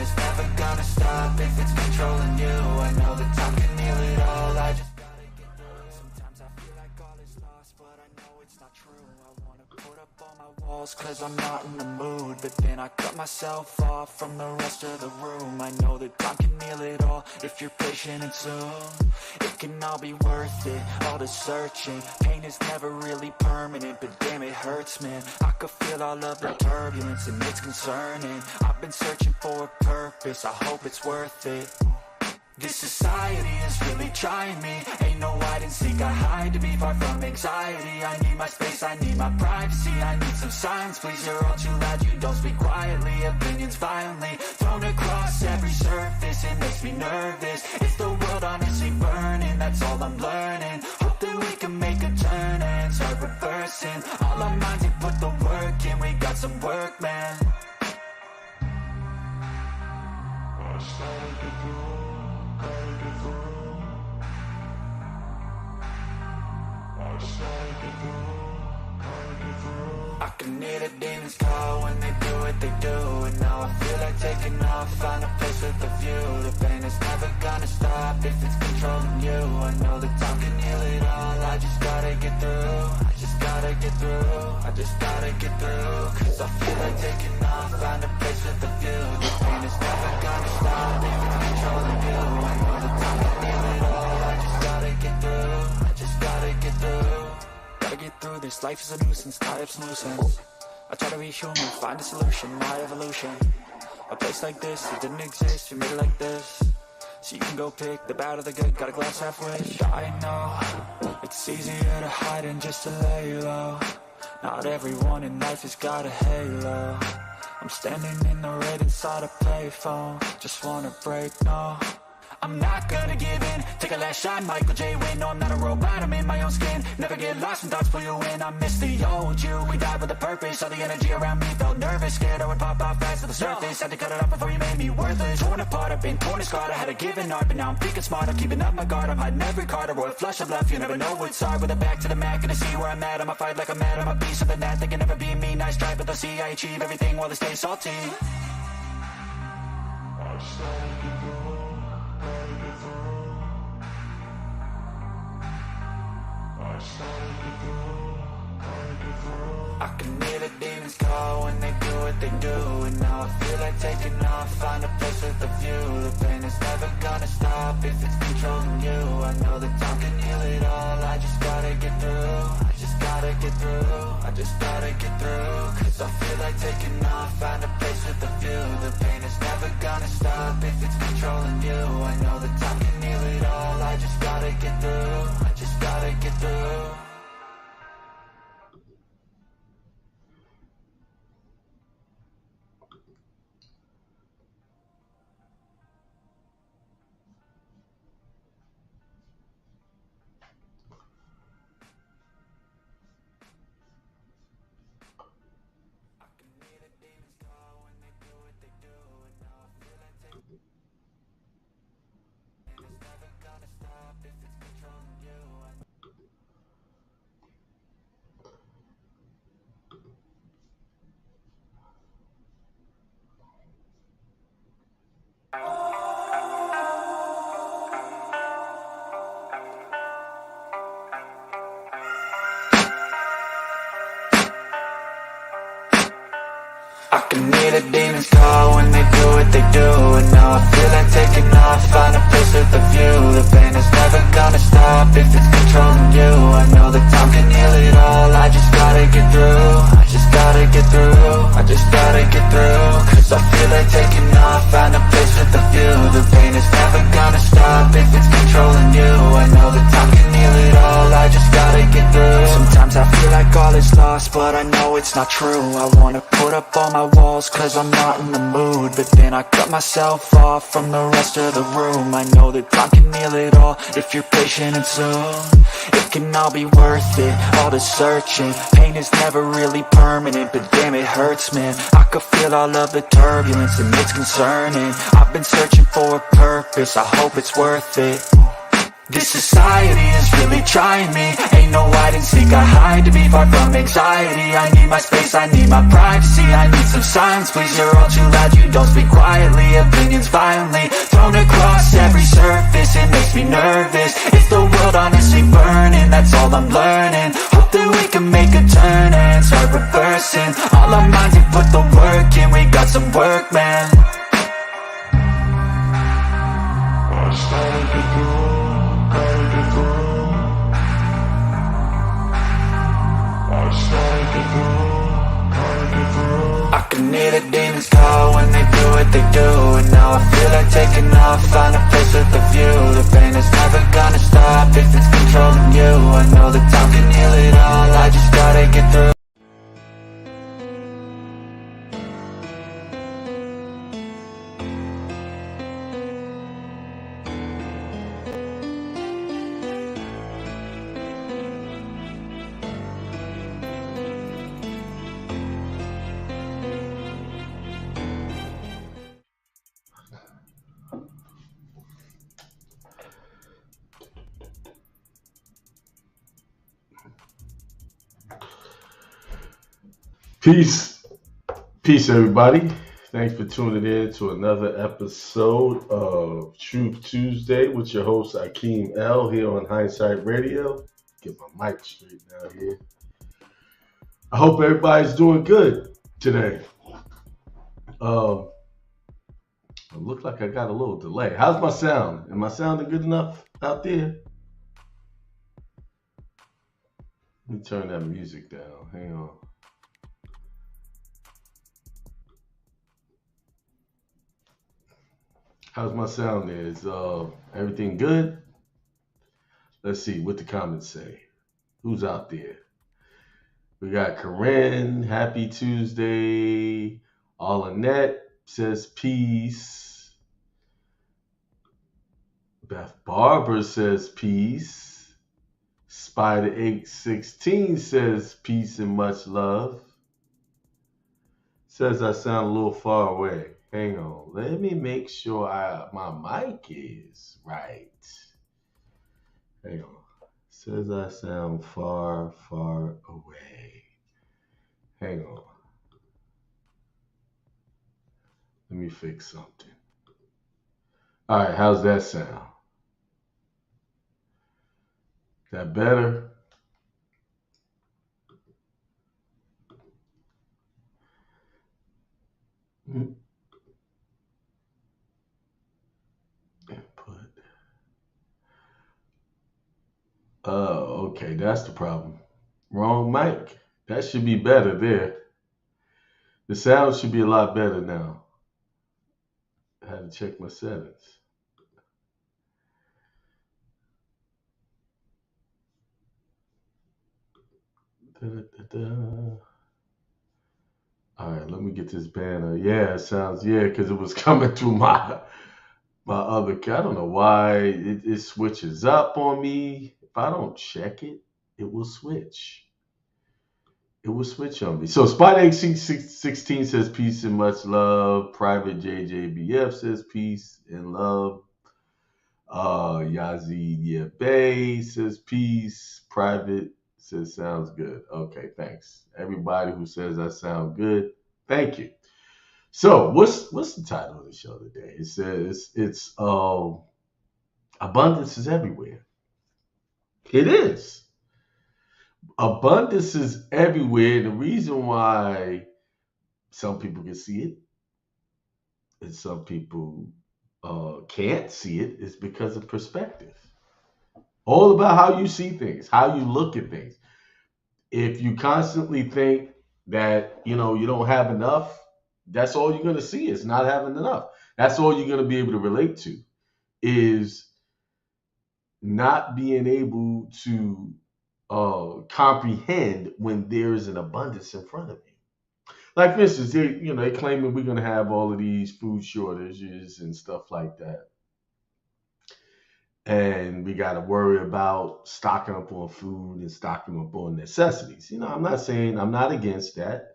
is never gonna stop if it's controlling you. I know that time can heal it all, I just gotta get through. Sometimes I feel like all is lost, but I know it's not true. I wanna put up all my walls cause I'm not in the mood, but then I cut myself off from the rest of the room. I know that time can heal it all if you're patient, and soon it can all be worth it, all the searching. Pain is never really permanent, but damn it hurts, man. I could feel all of the turbulence and it's concerning. I've been searching for a purpose, I hope it's worth it. This society is really trying me. Ain't no hide and seek, I hide to be far from anxiety. I need my space, I need my privacy. I need some silence, please, you're all too loud. You don't speak quietly, opinions violently thrown across every surface. It makes me nervous. Is the world honestly burning? That's all I'm learning. Hope that we can make a turn and start reversing. All our minds and put the work in. We got some work, man. I can hear the demons call when they do what they do, and now I feel like taking off, find a place with a view. The pain is never gonna stop if it's controlling you. I know that time can heal it all, I just gotta get through. I just gotta get through, I just gotta get through. Cause I feel like taking off, find a place with a view. The pain is never gonna stop if it's controlling you. I know that time can heal it all, I just gotta get through. I just gotta get through. Gotta get through this, life is a nuisance, tie up some loose ends. I try to be human, find a solution, my evolution. A place like this, it didn't exist, we made it like this. So you can go pick the bad or the good, got a glass half wish. I know, it's easier to hide than just to lay low. Not everyone in life has got a halo. I'm standing in the red inside a payphone. Just wanna break, no, I'm not gonna give in. Take a last shot, Michael J. Win. No, I'm not a robot, I'm in my own skin. Never get lost when thoughts pull you in. I miss the old you, we died with a purpose. All the energy around me felt nervous, scared I would pop off fast to the surface. Had to cut it off before you made me worthless. Torn apart, I've been torn and scarred. I had a given art, but now I'm thinking smart. I'm keeping up my guard, I'm hiding every card. A royal flush I've left, you never know what's hard. With a back to the mat, gonna see where I'm at. I'ma fight like I'm mad, I'm a piece of the net. They can never be me, nice try, but they'll see I achieve everything while they stay salty. I can hear the demons call when they do what they do, and now I feel like taking off, find a place with a view. The pain is never gonna stop if it's controlling you. I know that time can heal it all, I just gotta get through. I just gotta get through, I just gotta get through. Cause I feel like taking off, find a place with a view. The pain is never gonna stop if it's controlling you. I know that time can heal it all, I just gotta get through. I just gotta get through. I can hear the demons call when they do what they do, and now I feel like taking off, find a place with a view. The pain is never gonna stop if it's controlling you. I know that time can heal it all, I just gotta get through. I just gotta get through, I just gotta get through. Cause I feel like taking off, find a place with a view. The pain is never gonna stop if it's controlling you. I know that time can heal it all, I just gotta get through. Sometimes I feel like all is lost, but I know it's not true. I wanna put up all my walls cause I'm not in the mood, but then I cut myself off from the rest of the room. I know that time can heal it all if you're patient, and soon it can all be worth it, all the searching. Pain is never really permanent, but damn it hurts, man. I could feel all of the turbulence and it's concerning. I've been searching for a purpose, I hope it's worth it. This society is really trying me. Ain't no hide and seek, I hide to be far from anxiety. I need my space, I need my privacy. I need some silence, please, you're all too loud. You don't speak quietly, opinions violently thrown across every surface. It makes me nervous. Is the world honestly burning? That's all I'm learning. Hope that we can make a turn and start reversing. All our minds have put the work in, we got some work, man. I can hear the demons call when they do what they do. And now I feel like taking off, find a place with a view. The pain is never gonna stop if it's controlling you. I know that time can heal it all, I just gotta get through. Peace, everybody. Thanks for tuning in to another episode of Truth Tuesday with your host Akiemel here on Hindsight Radio. Get my mic straight down here. I hope everybody's doing good today. It looks like I got a little delay. How's my sound? Am I sounding good enough out there? Let me turn that music down. Hang on. How's my sound there? Is everything good? Let's see what the comments say. Who's out there? We got Corinne, happy Tuesday. Annette says peace. Beth Barber says peace. Spider 816 says peace and much love. Says I sound a little far away. Hang on, let me make sure my mic is right. Hang on. Says I sound far away. Hang on. Let me fix something. All right, how's that sound? That better? Okay, that's the problem. Wrong mic. That should be better there. The sound should be a lot better now. I had to check my settings. All right, let me get this banner. Yeah, it sounds, because it was coming through my other, I don't know why it switches up on me. If I don't check it, it will switch. It will switch on me. So Spider 16 says peace and much love. Private JJBF says peace and love. Yazid Bay says peace. Private says sounds good. Okay, thanks. Everybody who says I sound good, thank you. So what's the title of the show today? It says it's abundance is everywhere. It is. Abundance is everywhere. The reason why some people can see it and some people can't see it is because of perspective. All about how you see things, how you look at things. If you constantly think that, you don't have enough, that's all you're going to see is not having enough. That's all you're going to be able to relate to is not being able to comprehend when there's an abundance in front of you. Like, for instance, they're claiming we're going to have all of these food shortages and stuff like that. And we got to worry about stocking up on food and stocking up on necessities. I'm not saying I'm not against that.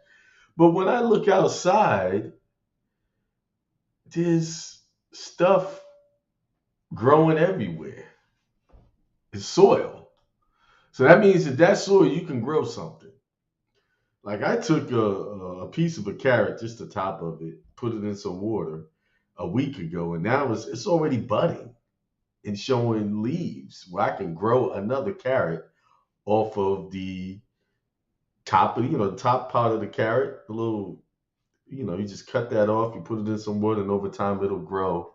But when I look outside, there's stuff growing everywhere. It's soil. So that means that soil you can grow something. Like I took a piece of a carrot, just the top of it, put it in some water a week ago, and now it's already budding and showing leaves where I can grow another carrot off of the top of the top part of the carrot, a little, you just cut that off, you put it in some water, and over time it'll grow.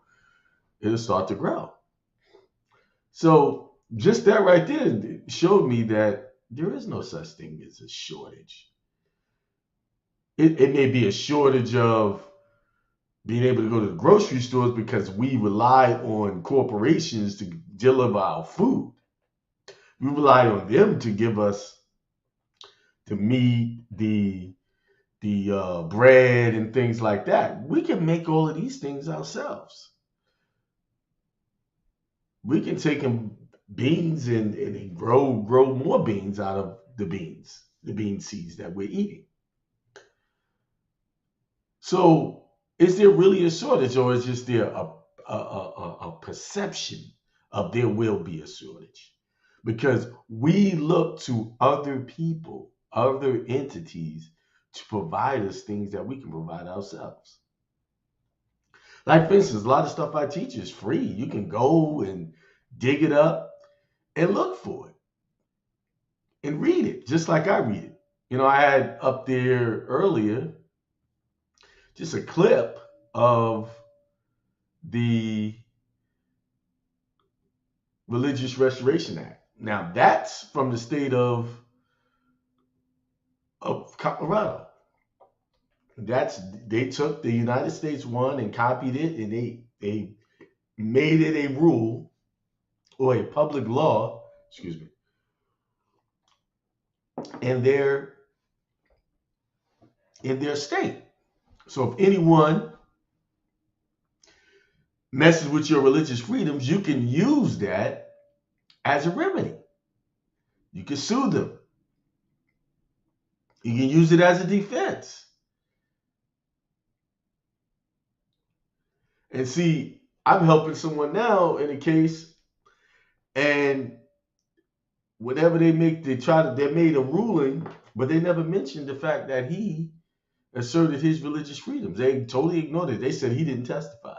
It'll start to grow. So just that right there showed me that there is no such thing as a shortage. It may be a shortage of being able to go to the grocery stores because we rely on corporations to deliver our food. We rely on them to give us the meat, the bread, and things like that. We can make all of these things ourselves. We can take beans and grow more beans out of the bean seeds that we're eating. So, is there really a shortage, or is just there a perception of there will be a shortage? Because we look to other people, other entities to provide us things that we can provide ourselves. Like, for instance, a lot of stuff I teach is free. You can go and dig it up and look for it and read it, just like I read it. I had up there earlier just a clip of the Religious Restoration Act. Now, that's from the state of Colorado. They took the United States one and copied it, and they made it a rule or a public law, excuse me, in their state. So if anyone messes with your religious freedoms, you can use that as a remedy. You can sue them. You can use it as a defense. And see, I'm helping someone now in a case, and whenever they made a ruling, but they never mentioned the fact that he asserted his religious freedoms. They totally ignored it. They said he didn't testify.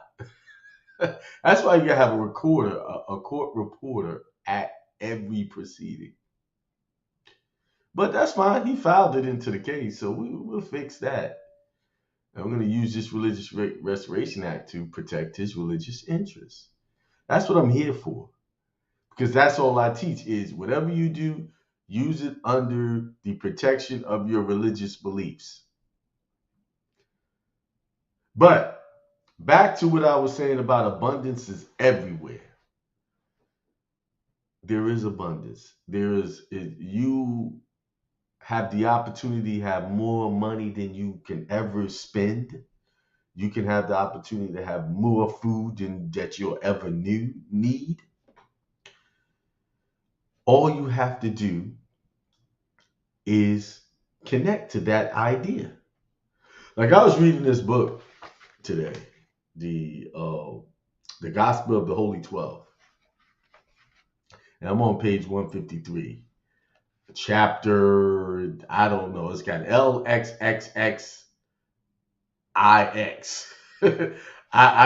That's why you gotta have a court reporter at every proceeding. But that's fine. He filed it into the case, so we'll fix that. And we're going to use this Religious Restoration Act to protect his religious interests. That's what I'm here for. Because that's all I teach is whatever you do, use it under the protection of your religious beliefs. But back to what I was saying about abundance is everywhere. There is abundance. You have the opportunity to have more money than you can ever spend. You can have the opportunity to have more food than that you'll ever need. All you have to do is connect to that idea. Like I was reading this book today, the Gospel of the Holy 12. And I'm on page 153. Chapter, I don't know, it's got LXXXIX. I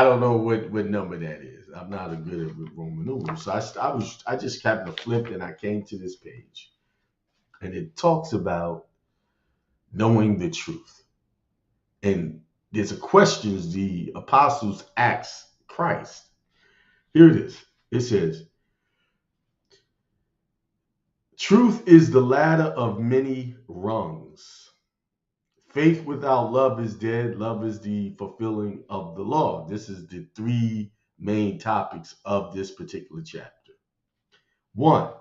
don't know what number that is. I'm not a good at Roman numerals. So I just happened to flip and I came to this page. And it talks about knowing the truth. And there's a question the apostles asked Christ. Here it is. It says, truth is the ladder of many rungs. Faith without love is dead. Love is the fulfilling of the law. This is the three main topics of this particular chapter. 1.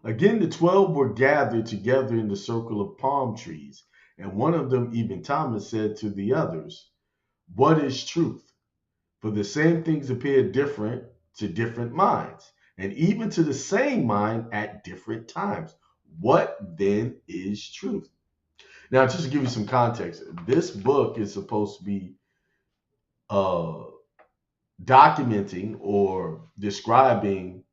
Again, the 12 were gathered together in the circle of palm trees, and one of them, even Thomas, said to the others, what is truth? For the same things appear different to different minds, and even to the same mind at different times. What then is truth? Now, just to give you some context, this book is supposed to be documenting or describing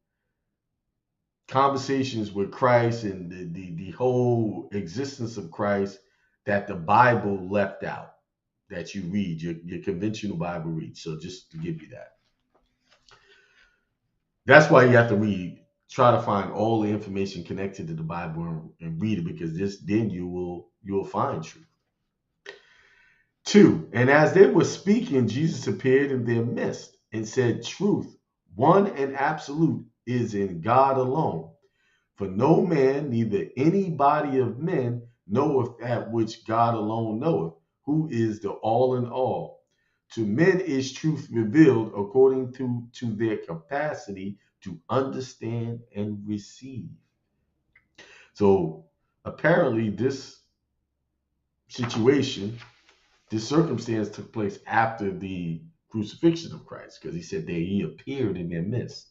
conversations with Christ and the whole existence of Christ that the Bible left out, that you read, your conventional Bible reads. So just to give you that. That's why you have to read, try to find all the information connected to the Bible and read it, because then you will find truth. 2, and as they were speaking, Jesus appeared in their midst and said, truth, one and absolute, is in God alone. For no man, neither any body of men, knoweth that which God alone knoweth, who is the all in all. To men is truth revealed according to their capacity to understand and receive. So apparently this situation, this circumstance took place after the crucifixion of Christ, because he said that he appeared in their midst.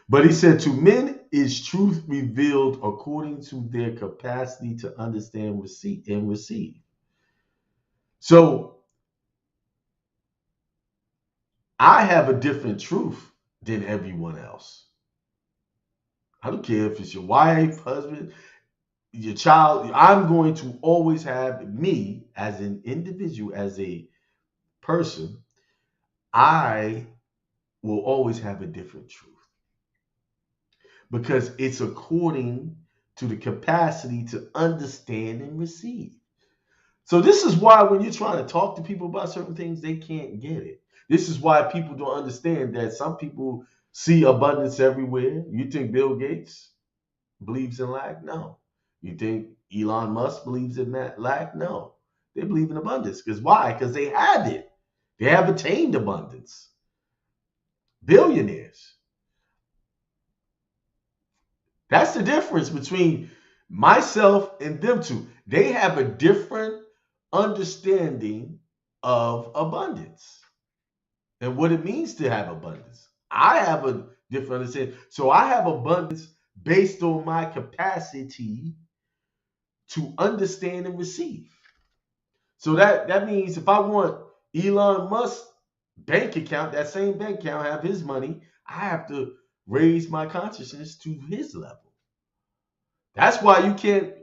But he said, to men is truth revealed according to their capacity to understand, and receive. So I have a different truth than everyone else. I don't care if it's your wife, husband, your child. I'm going to always have, me as an individual, as a person, I will always have a different truth, because it's according to the capacity to understand and receive. So this is why when you're trying to talk to people about certain things, they can't get it. This is why people don't understand that some people see abundance everywhere. You think Bill Gates believes in lack? No. You think Elon Musk believes in lack? No. They believe in abundance. Because why? Because they have it. They have attained abundance. Billionaires. That's the difference between myself and them two. They have a different understanding of abundance and what it means to have abundance. I have a different understanding. So I have abundance based on my capacity to understand and receive. So that means if I want Elon Musk's bank account, that same bank account, have his money, I have to raise my consciousness to his level. That's why you can't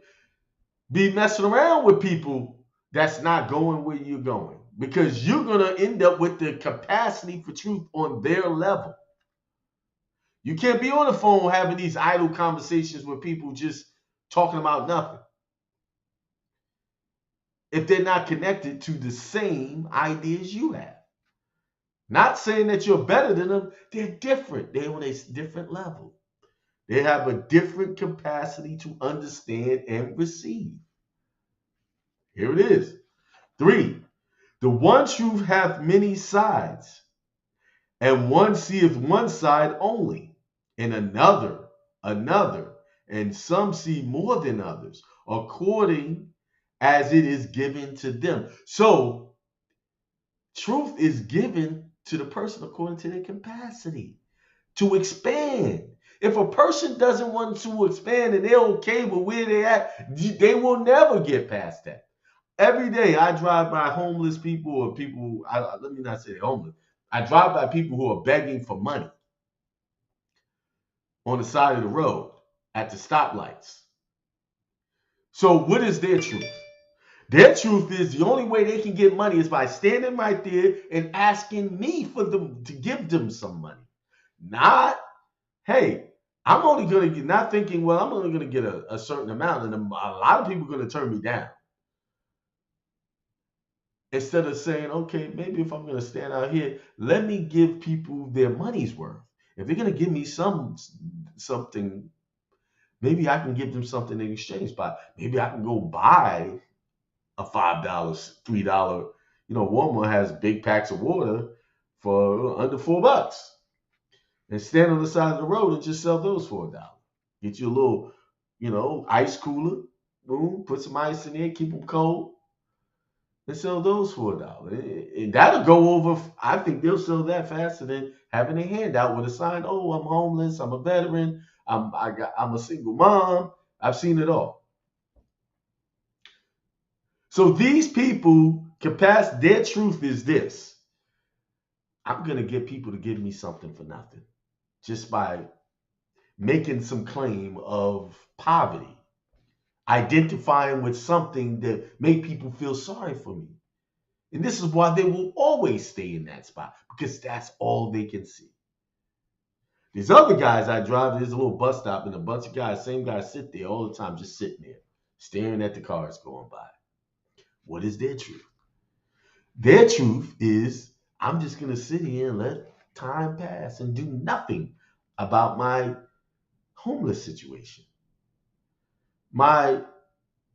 be messing around with people that's not going where you're going, because you're going to end up with the capacity for truth on their level. You can't be on the phone having these idle conversations with people just talking about nothing if they're not connected to the same ideas you have. Not saying that you're better than them. They're different. They're on a different level. They have a different capacity to understand and receive. Here it is. 3, the one truth hath many sides, and one seeth one side only, and another, and some see more than others, according as it is given to them. So truth is given to the person according to their capacity to expand. If a person doesn't want to expand and they're okay with where they're at, they will never get past that. Every day I drive by homeless people, or people, let me not say they're homeless. I drive by people who are begging for money on the side of the road at the stoplights. So what is their truth? Their truth is the only way they can get money is by standing right there and asking me for them to give them some money. Not, hey, I'm only going to get, not thinking, well, I'm only going to get a certain amount, and a lot of people are going to turn me down. Instead of saying, okay, maybe if I'm going to stand out here, let me give people their money's worth. If they're going to give me something, maybe I can give them something in exchange. Maybe I can go buy a $5, $3. Walmart has big packs of water for under $4, and stand on the side of the road and just sell those for $1. Get you a little, ice cooler. Boom, put some ice in there, keep them cold. They sell those for $1. And that'll go over. I think they'll sell that faster than having a handout with a sign, oh, I'm homeless, I'm a veteran, I'm a single mom. I've seen it all. So these people, their truth is this. I'm going to get people to give me something for nothing. Just by making some claim of poverty, identifying with something that made people feel sorry for me. And this is why they will always stay in that spot, because that's all they can see. These other guys I drive, there's a little bus stop, and a bunch of guys, same guys, sit there all the time, just sitting there, staring at the cars going by. What is their truth? Their truth is, I'm just going to sit here and let time pass and do nothing about my homeless situation, my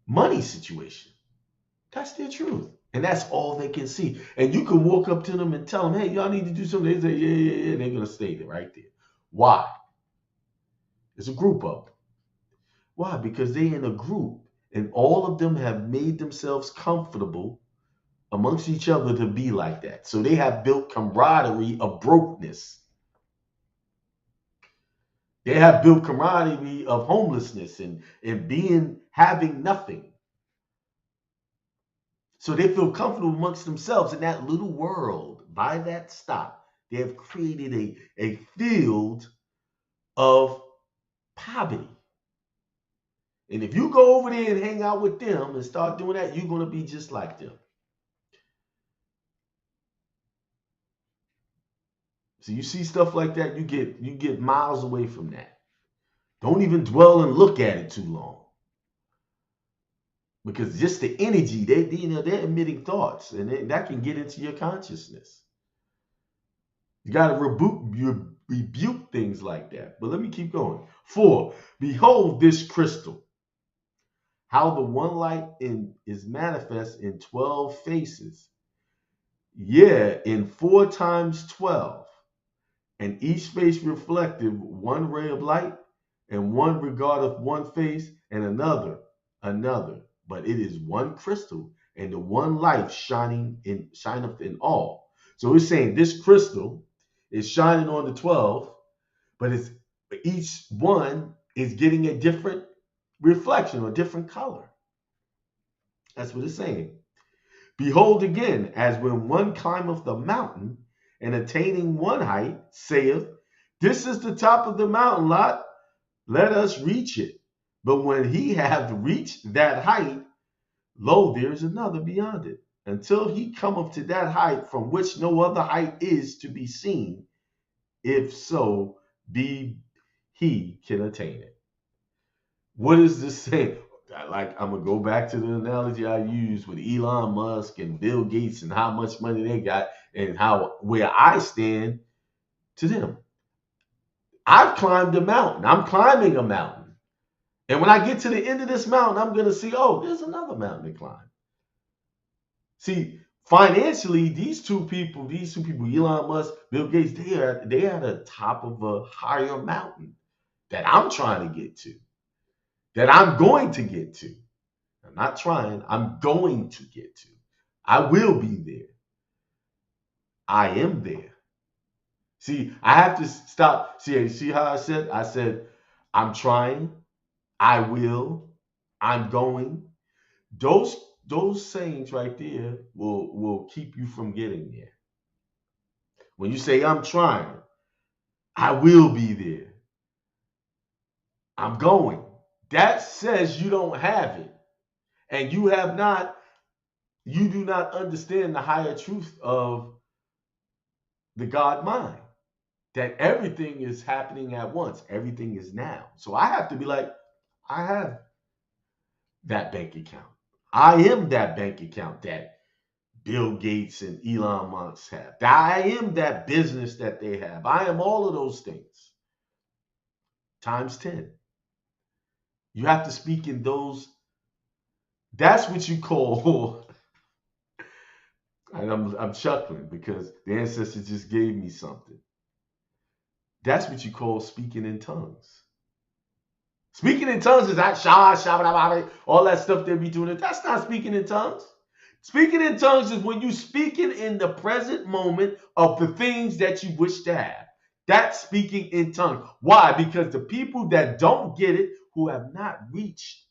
money situation. That's their truth. And that's all they can see. And you can walk up to them and tell them, hey, y'all need to do something. They say, yeah, yeah, yeah. And they're going to stay there right there. Why? It's a group of them. Why? Because they're in a group and all of them have made themselves comfortable amongst each other to be like that. So they have built camaraderie of brokenness. They have built camaraderie of homelessness and having nothing. So they feel comfortable amongst themselves in that little world. By that stop, they have created a field of poverty. And if you go over there and hang out with them and start doing that, you're going to be just like them. So you see stuff like that, you get miles away from that. Don't even dwell and look at it too long. Because just the energy, they're emitting thoughts, and that can get into your consciousness. You got to rebuke things like that. But let me keep going. 4, behold this crystal, how the one light is manifest in 12 faces. Yeah, in 4 times 12, and each face reflective one ray of light, and one regardeth one face, and another. But it is one crystal, and the one life shineth in all. So it's saying this crystal is shining on the 12, but each one is getting a different reflection or different color. That's what it's saying. Behold again, as when one climbeth the mountain, and attaining one height, saith, this is the top of the mountain, Lot, let us reach it. But when he hath reached that height, lo, there is another beyond it, until he cometh to that height from which no other height is to be seen, if so be he can attain it. What is this saying? Like, I'm gonna go back to the analogy I used with Elon Musk and Bill Gates and how much money they got and where I stand to them. I've climbed a mountain. I'm climbing a mountain. And when I get to the end of this mountain, I'm gonna see, oh, there's another mountain to climb. See, financially, these two people, Elon Musk, Bill Gates, they are the top of a higher mountain that I'm trying to get to, that I'm going to get to. I'm not trying, I'm going to get to. I will be there. I am there. See, I have to stop. See how I said, I'm trying, I will, I'm going. Those sayings right there will keep you from getting there. When you say I'm trying, I will be there, I'm going, that says you don't have it. And you do not understand the higher truth of the God mind. That everything is happening at once. Everything is now. So I have to be like, I have that bank account. I am that bank account that Bill Gates and Elon Musk have. I am that business that they have. I am all of those things. Times 10. You have to speak in those. That's what you call. And I'm chuckling because the ancestors just gave me something. That's what you call speaking in tongues. Speaking in tongues is that all that stuff they be doing. That's not speaking in tongues. Speaking in tongues is when you speaking in the present moment of the things that you wish to have. That's speaking in tongues. Why? Because the people that don't get it, who have not reached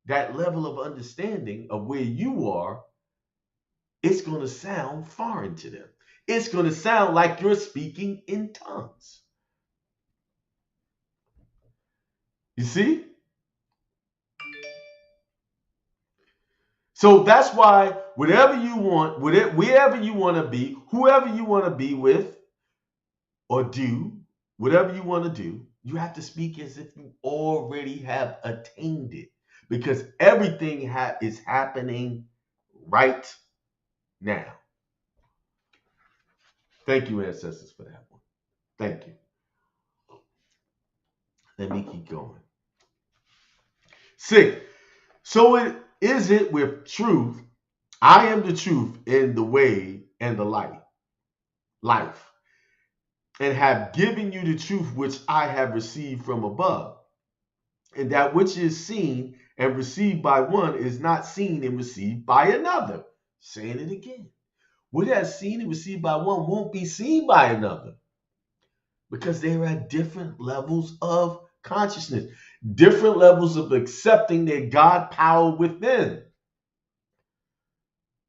that level of understanding of where you are, it's going to sound foreign to them. It's going to sound like you're speaking in tongues. You see? So that's why whatever you want, wherever you want to be, whoever you want to be with or do, whatever you want to do, you have to speak as if you already have attained it. Because everything is happening right now. Thank you, ancestors, for that one. Thank you. Let me keep going. 6. So it with truth. I am the truth in the way and the life, and have given you the truth which I have received from above. And that which is seen and received by one is not seen and received by another. Saying it again. What has seen and received by one won't be seen by another, because they're at different levels of consciousness, different levels of accepting their God power within.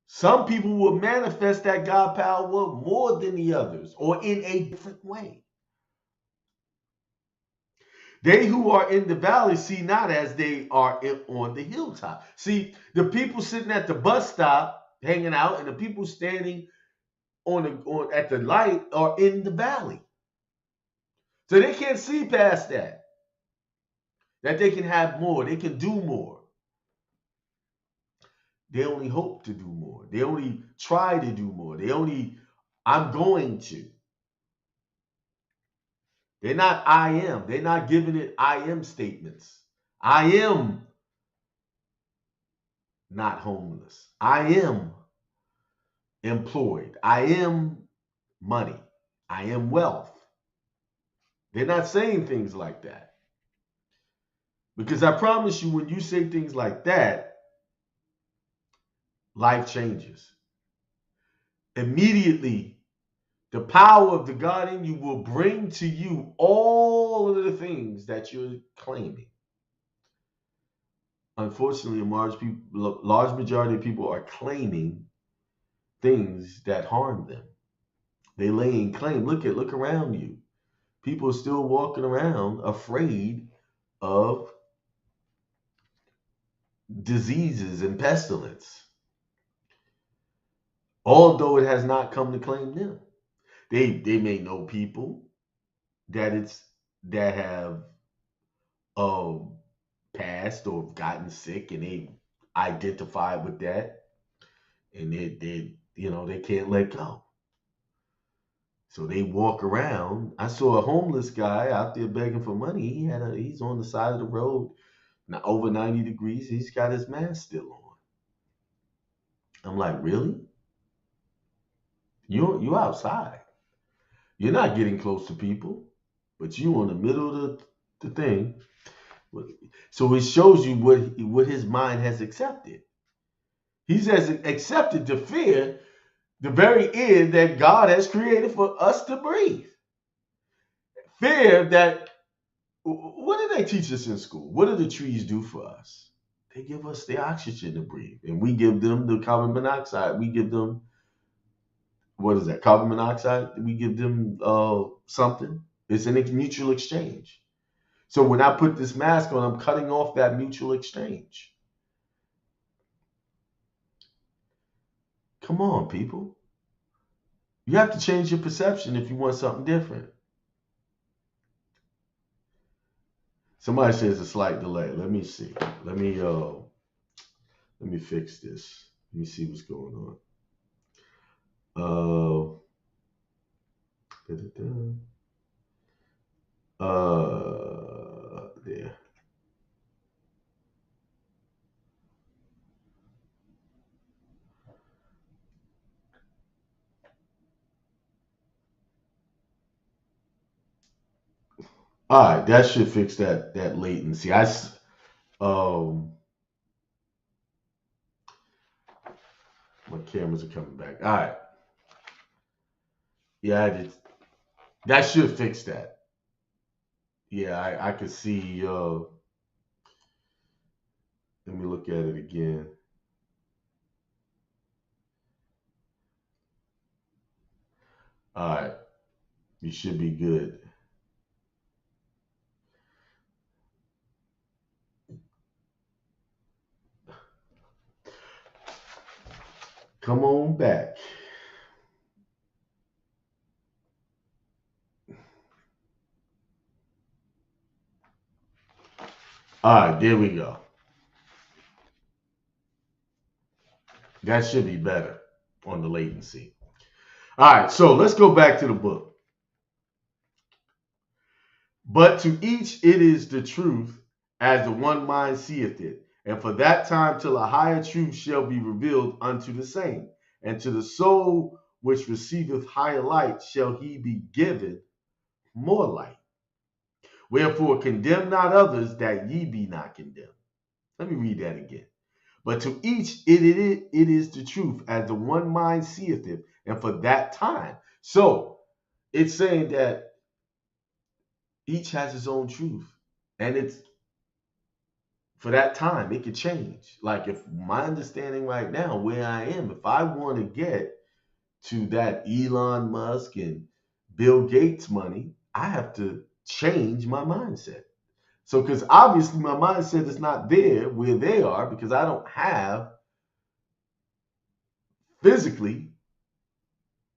Some people will manifest that God power more than the others, or in a different way. They who are in the valley see not as they are on the hilltop. See, the people sitting at the bus stop hanging out, and the people standing at the light are in the valley. So they can't see past that. That they can have more, they can do more. They only hope to do more. They only try to do more. I'm going to. They're not I am. They're not giving it I am statements. I am not homeless. I am employed. I am money. I am wealth. They're not saying things like that. Because I promise you, when you say things like that, life changes. Immediately, the power of the God in you will bring to you all of the things that you're claiming. Unfortunately, large majority of people are claiming things that harm them. They lay in claim. Look around you. People are still walking around afraid of diseases and pestilence, although it has not come to claim them. They may know people that have passed or gotten sick, and they identify with that, and they can't let go. So they walk around. I saw a homeless guy out there begging for money. He's on the side of the road, now over 90 degrees. He's got his mask still on. I'm like, really? You outside. You're not getting close to people, but you on the middle of the thing. So it shows you what his mind has accepted. He's has accepted the fear, the very air that God has created for us to breathe. Fear that, what did they teach us in school? What do the trees do for us? They give us the oxygen to breathe, and we give them the carbon monoxide. We give them, what is that, carbon monoxide? We give them something. It's a mutual exchange. So when I put this mask on, I'm cutting off that mutual exchange. Come on, people. You have to change your perception if you want something different. Somebody says a slight delay. Let me see. Let me fix this. Let me see what's going on. There. All right, that should fix that latency. My cameras are coming back. All right, yeah, I did. That should fix that. Yeah, I could see. Let me look at it again. All right, you should be good. Come on back. All right, there we go. That should be better on the latency. All right, so let's go back to the book. But to each it is the truth, as the one mind seeth it. And for that time till a higher truth shall be revealed unto the same. And to the soul which receiveth higher light shall he be given more light. Wherefore condemn not others, that ye be not condemned. Let me read that again. But to each it is the truth, as the one mind seeth it, and for that time. So it's saying that each has its own truth. And it's for that time, it could change. Like if my understanding right now, where I am, if I want to get to that Elon Musk and Bill Gates money, I have to change my mindset. So, because obviously my mindset is not there where they are because I don't have physically,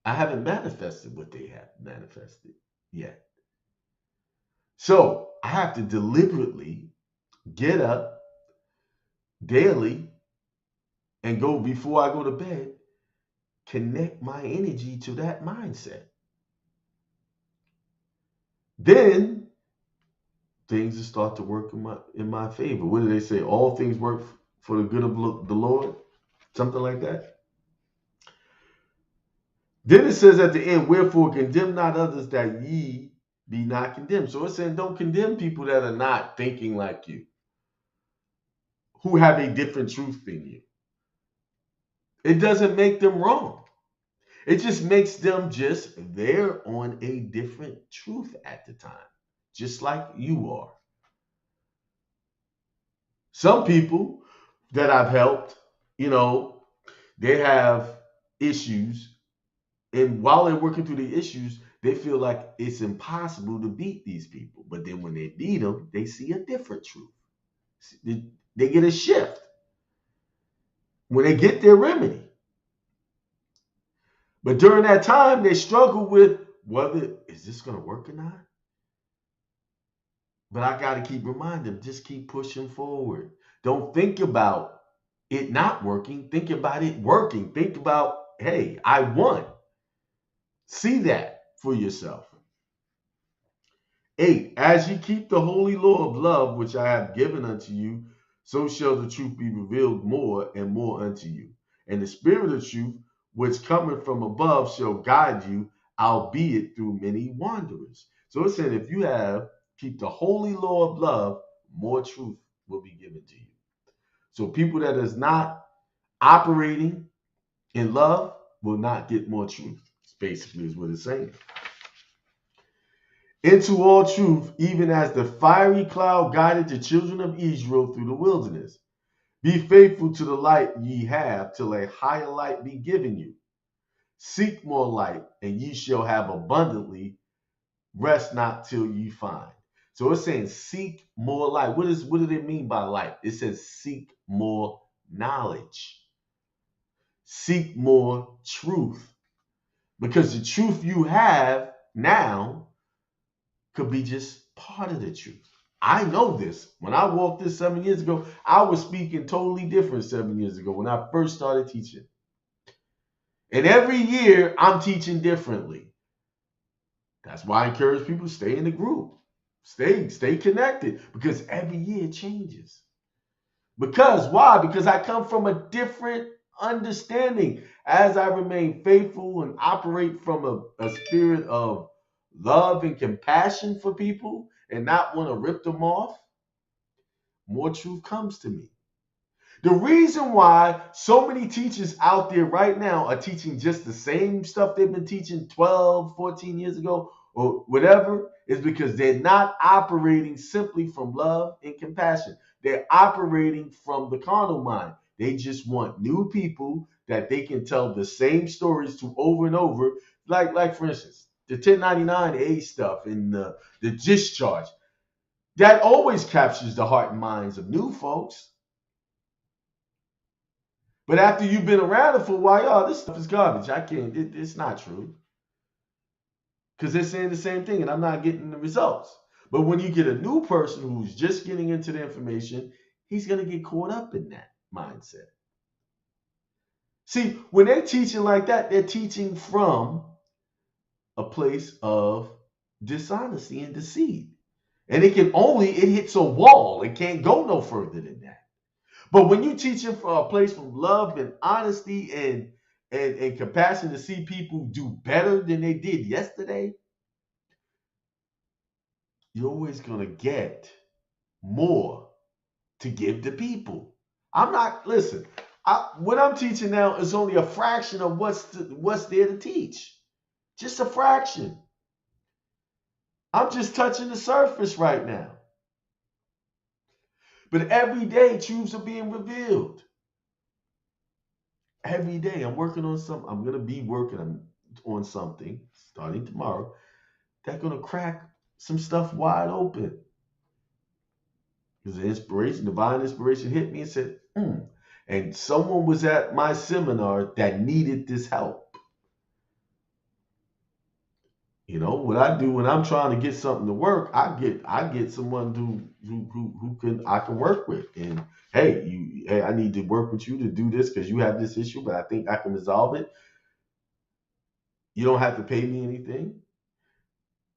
I haven't manifested what they have manifested yet. So, I have to deliberately get up daily and go before I go to bed, connect my energy to that mindset. Then things will start to work in my favor. What do they say? All things work for the good of the Lord, something like that. Then it says at the end, wherefore condemn not others, that ye be not condemned. So it's saying don't condemn people that are not thinking like you, who have a different truth than you. It doesn't make them wrong. It just makes them just they're on a different truth at the time, just like you are. Some people that I've helped, you know, they have issues. And while they're working through the issues, they feel like it's impossible to beat these people. But then when they beat them, they see a different truth. They get a shift when they get their remedy. But during that time, they struggle with whether is this going to work or not. But I got to keep reminding them, just keep pushing forward. Don't think about it not working. Think about it working. Think about, hey, I won. See that for yourself. 8, as ye keep the holy law of love, which I have given unto you, so shall the truth be revealed more and more unto you. And the spirit of truth, which cometh from above, shall guide you, albeit through many wanderers. So it said, if you keep the holy law of love, more truth will be given to you. So people that is not operating in love will not get more truth. Basically is what it's saying. Into all truth, even as the fiery cloud guided the children of Israel through the wilderness. Be faithful to the light ye have, till a higher light be given you. Seek more light, and ye shall have abundantly. Rest not till ye find. So it's saying seek more light. What do they mean by light? It says seek more knowledge. Seek more truth. Because the truth you have now could be just part of the truth. I know this. When I walked this 7 years ago, I was speaking totally different 7 years ago when I first started teaching. And every year I'm teaching differently. That's why I encourage people to stay in the group. Stay connected, because every year it changes. Because why? Because I come from a different understanding. As I remain faithful and operate from a spirit of love and compassion for people and not want to rip them off, more truth comes to me. The reason why so many teachers out there right now are teaching just the same stuff they've been teaching 12, 14 years ago or whatever is because they're not operating simply from love and compassion. They're operating from the carnal mind. They just want new people that they can tell the same stories to over and over. Like for instance, the 1099A stuff and the discharge. That always captures the heart and minds of new folks. But after you've been around it for a while, oh, this stuff is garbage. I can't. It's not true because they're saying the same thing, and I'm not getting the results. But when you get a new person who's just getting into the information, he's gonna get caught up in that mindset. See, when they're teaching like that, they're teaching from a place of dishonesty and deceit. And it hits a wall. It can't go no further than that. But when you teach them from a place from love and honesty and compassion to see people do better than they did yesterday, you're always gonna get more to give to people. I'm not listen. What I'm teaching now is only a fraction of what's there to teach. Just a fraction. I'm just touching the surface right now. But every day, truths are being revealed. Every day, I'm working on something. I'm gonna be working on something starting tomorrow that's gonna crack some stuff wide open. Because the inspiration, divine inspiration, hit me and said, And someone was at my seminar that needed this help. You know what I do when I'm trying to get something to work, I get someone who I can work with. And hey, I need to work with you to do this because you have this issue, but I think I can resolve it. You don't have to pay me anything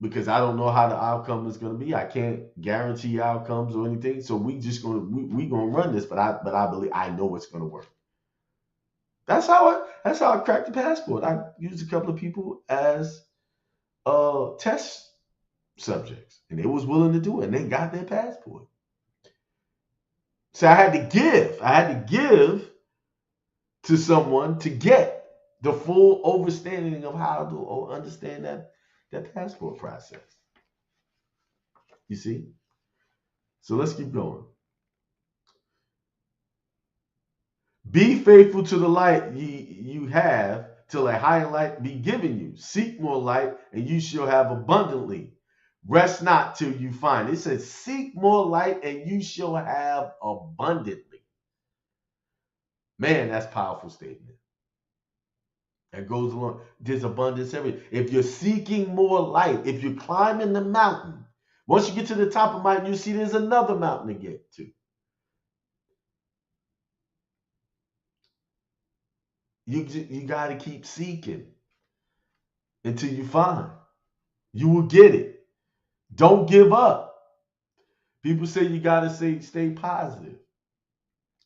because I don't know how the outcome is going to be. I can't guarantee outcomes or anything. So we gonna run this, but I believe I know it's going to work. That's how I cracked the passport. I used a couple of people as test subjects, and they was willing to do it, and they got their passport. So I had to give. I had to give to someone to get the full understanding of how to understand that passport process. You see? So let's keep going. Be faithful to the light you have till a higher light be given you. Seek more light, and you shall have abundantly. Rest not till you find. It says, seek more light, and you shall have abundantly. Man, that's a powerful statement. That goes along. There's abundance everywhere. If you're seeking more light, if you're climbing the mountain, once you get to the top of the mountain, you see there's another mountain to get to. You got to keep seeking until you find. You will get it. Don't give up. People say you got to stay positive.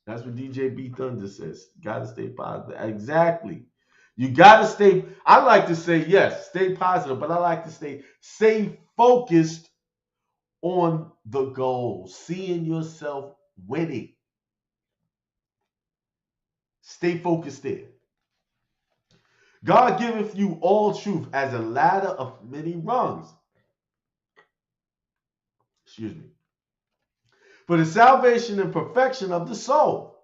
That's what DJ B Thunder says. Got to stay positive. Exactly. You got to stay. I like to say, yes, stay positive, but I like to stay focused on the goal, seeing yourself winning. Stay focused there. God giveth you all truth as a ladder of many rungs. Excuse me. For the salvation and perfection of the soul.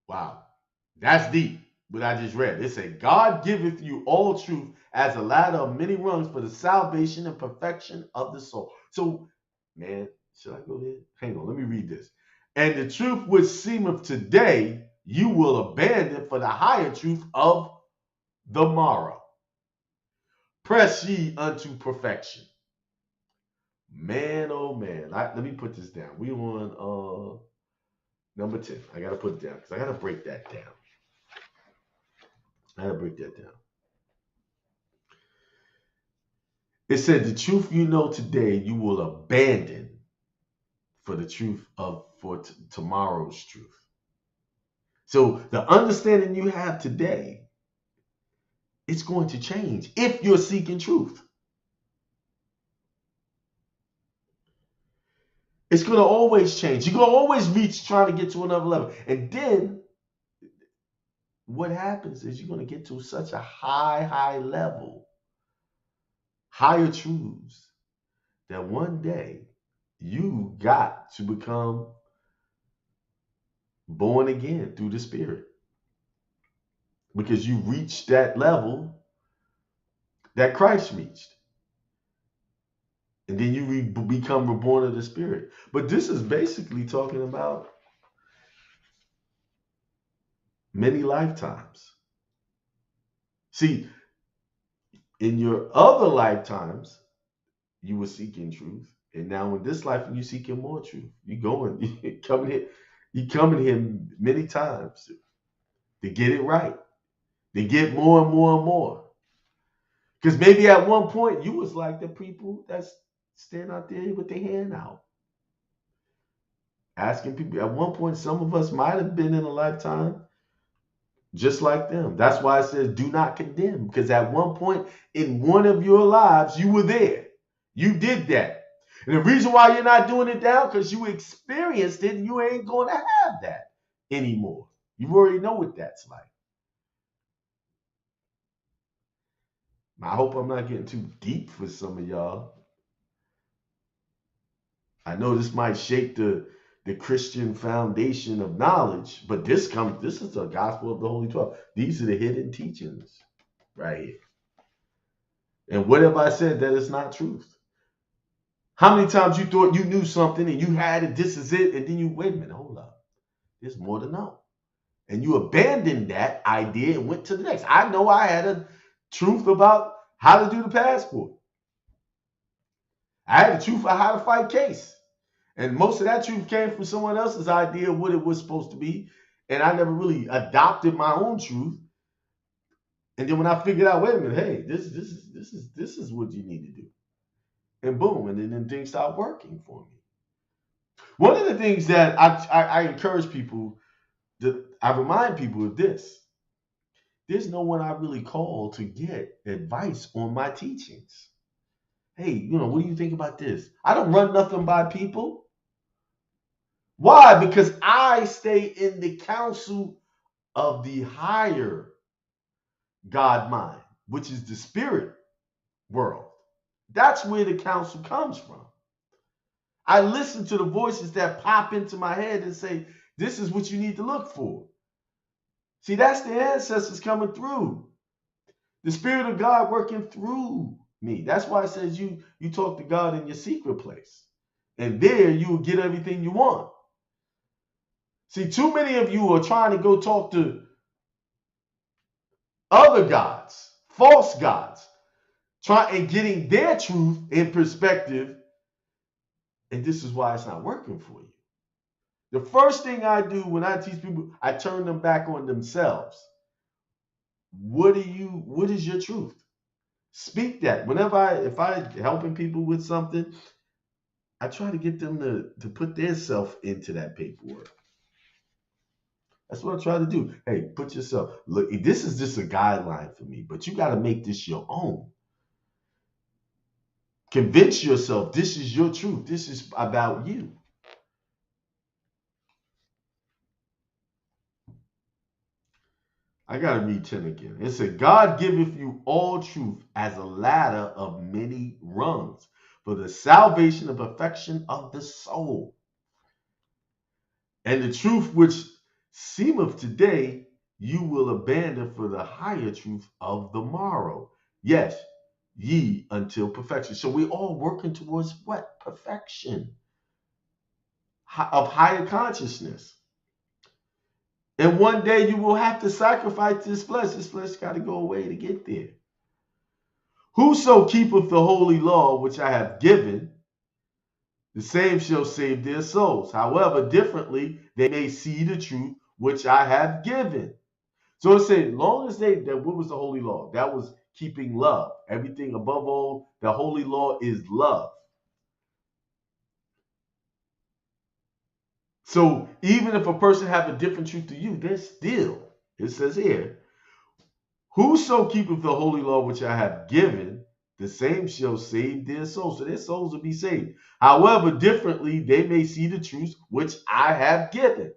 Wow. That's deep, what I just read. It said, God giveth you all truth as a ladder of many rungs for the salvation and perfection of the soul. So, man, should I go there? Hang on, let me read this. And the truth which seemeth today, you will abandon for the higher truth of the morrow. Press ye unto perfection. Man, oh man. Let me put this down. We on number 10. I got to put it down because I got to break that down. It said, the truth you know today, you will abandon for the truth for tomorrow's truth. So the understanding you have today, it's going to change if you're seeking truth. It's going to always change. You're going to always reach trying to get to another level. And then what happens is you're going to get to such a high level, higher truths, that one day you got to become born again through the Spirit. Because you reached that level that Christ reached. And then you become reborn of the Spirit. But this is basically talking about many lifetimes. See, in your other lifetimes, you were seeking truth, and now in this life, you're seeking more truth. You coming here, you coming here many times to get it right, to get more and more and more. Because maybe at one point you was like the people that's stand out there with their hand out, asking people. At one point, some of us might have been in a lifetime just like them. That's why it says do not condemn, because at one point in one of your lives, you were there. You did that. And the reason why you're not doing it now, because you experienced it and you ain't going to have that anymore. You already know what that's like. I hope I'm not getting too deep for some of y'all. I know this might shake the Christian foundation of knowledge, but this is the gospel of the Holy 12. These are the hidden teachings right here. And what have I said that is not truth? How many times you thought you knew something and you had it, this is it, and then you wait a minute, hold up. There's more to know. And you abandoned that idea and went to the next. I know I had a truth about how to do the passport. I had a truth of how to fight case. And most of that truth came from someone else's idea of what it was supposed to be. And I never really adopted my own truth. And then when I figured out, wait a minute, hey, this is what you need to do. And boom, and then things start working for me. One of the things that I encourage people, I remind people of this. There's no one I really call to get advice on my teachings. Hey, what do you think about this? I don't run nothing by people. Why? Because I stay in the counsel of the higher God mind, which is the spirit world. That's where the counsel comes from. I listen to the voices that pop into my head and say, this is what you need to look for. See, that's the ancestors coming through. The Spirit of God working through me. That's why it says you talk to God in your secret place. And there you will get everything you want. See, too many of you are trying to go talk to other gods, false gods, and getting their truth in perspective. And this is why it's not working for you. The first thing I do when I teach people, I turn them back on themselves. What is your truth? Speak that. If I helping people with something, I try to get them to put their self into that paperwork. That's what I try to do. Hey, put yourself. Look, this is just a guideline for me, but you got to make this your own. Convince yourself this is your truth. This is about you. I got to read 10 again. It said, God giveth you all truth as a ladder of many rungs for the salvation and perfection of the soul. And the truth which seemeth today, you will abandon for the higher truth of the morrow. Yes, ye until perfection. So we're all working towards what? Perfection of higher consciousness. And one day you will have to sacrifice this flesh. This flesh got to go away to get there. Whoso keepeth the holy law which I have given, the same shall save their souls. However, differently, they may see the truth which I have given. So it said, long as what was the holy law? That was keeping love. Everything above all, the holy law is love. So even if a person have a different truth to you, they're still, it says here, whoso keepeth the holy law which I have given, the same shall save their souls. So their souls will be saved. However, differently, they may see the truth which I have given.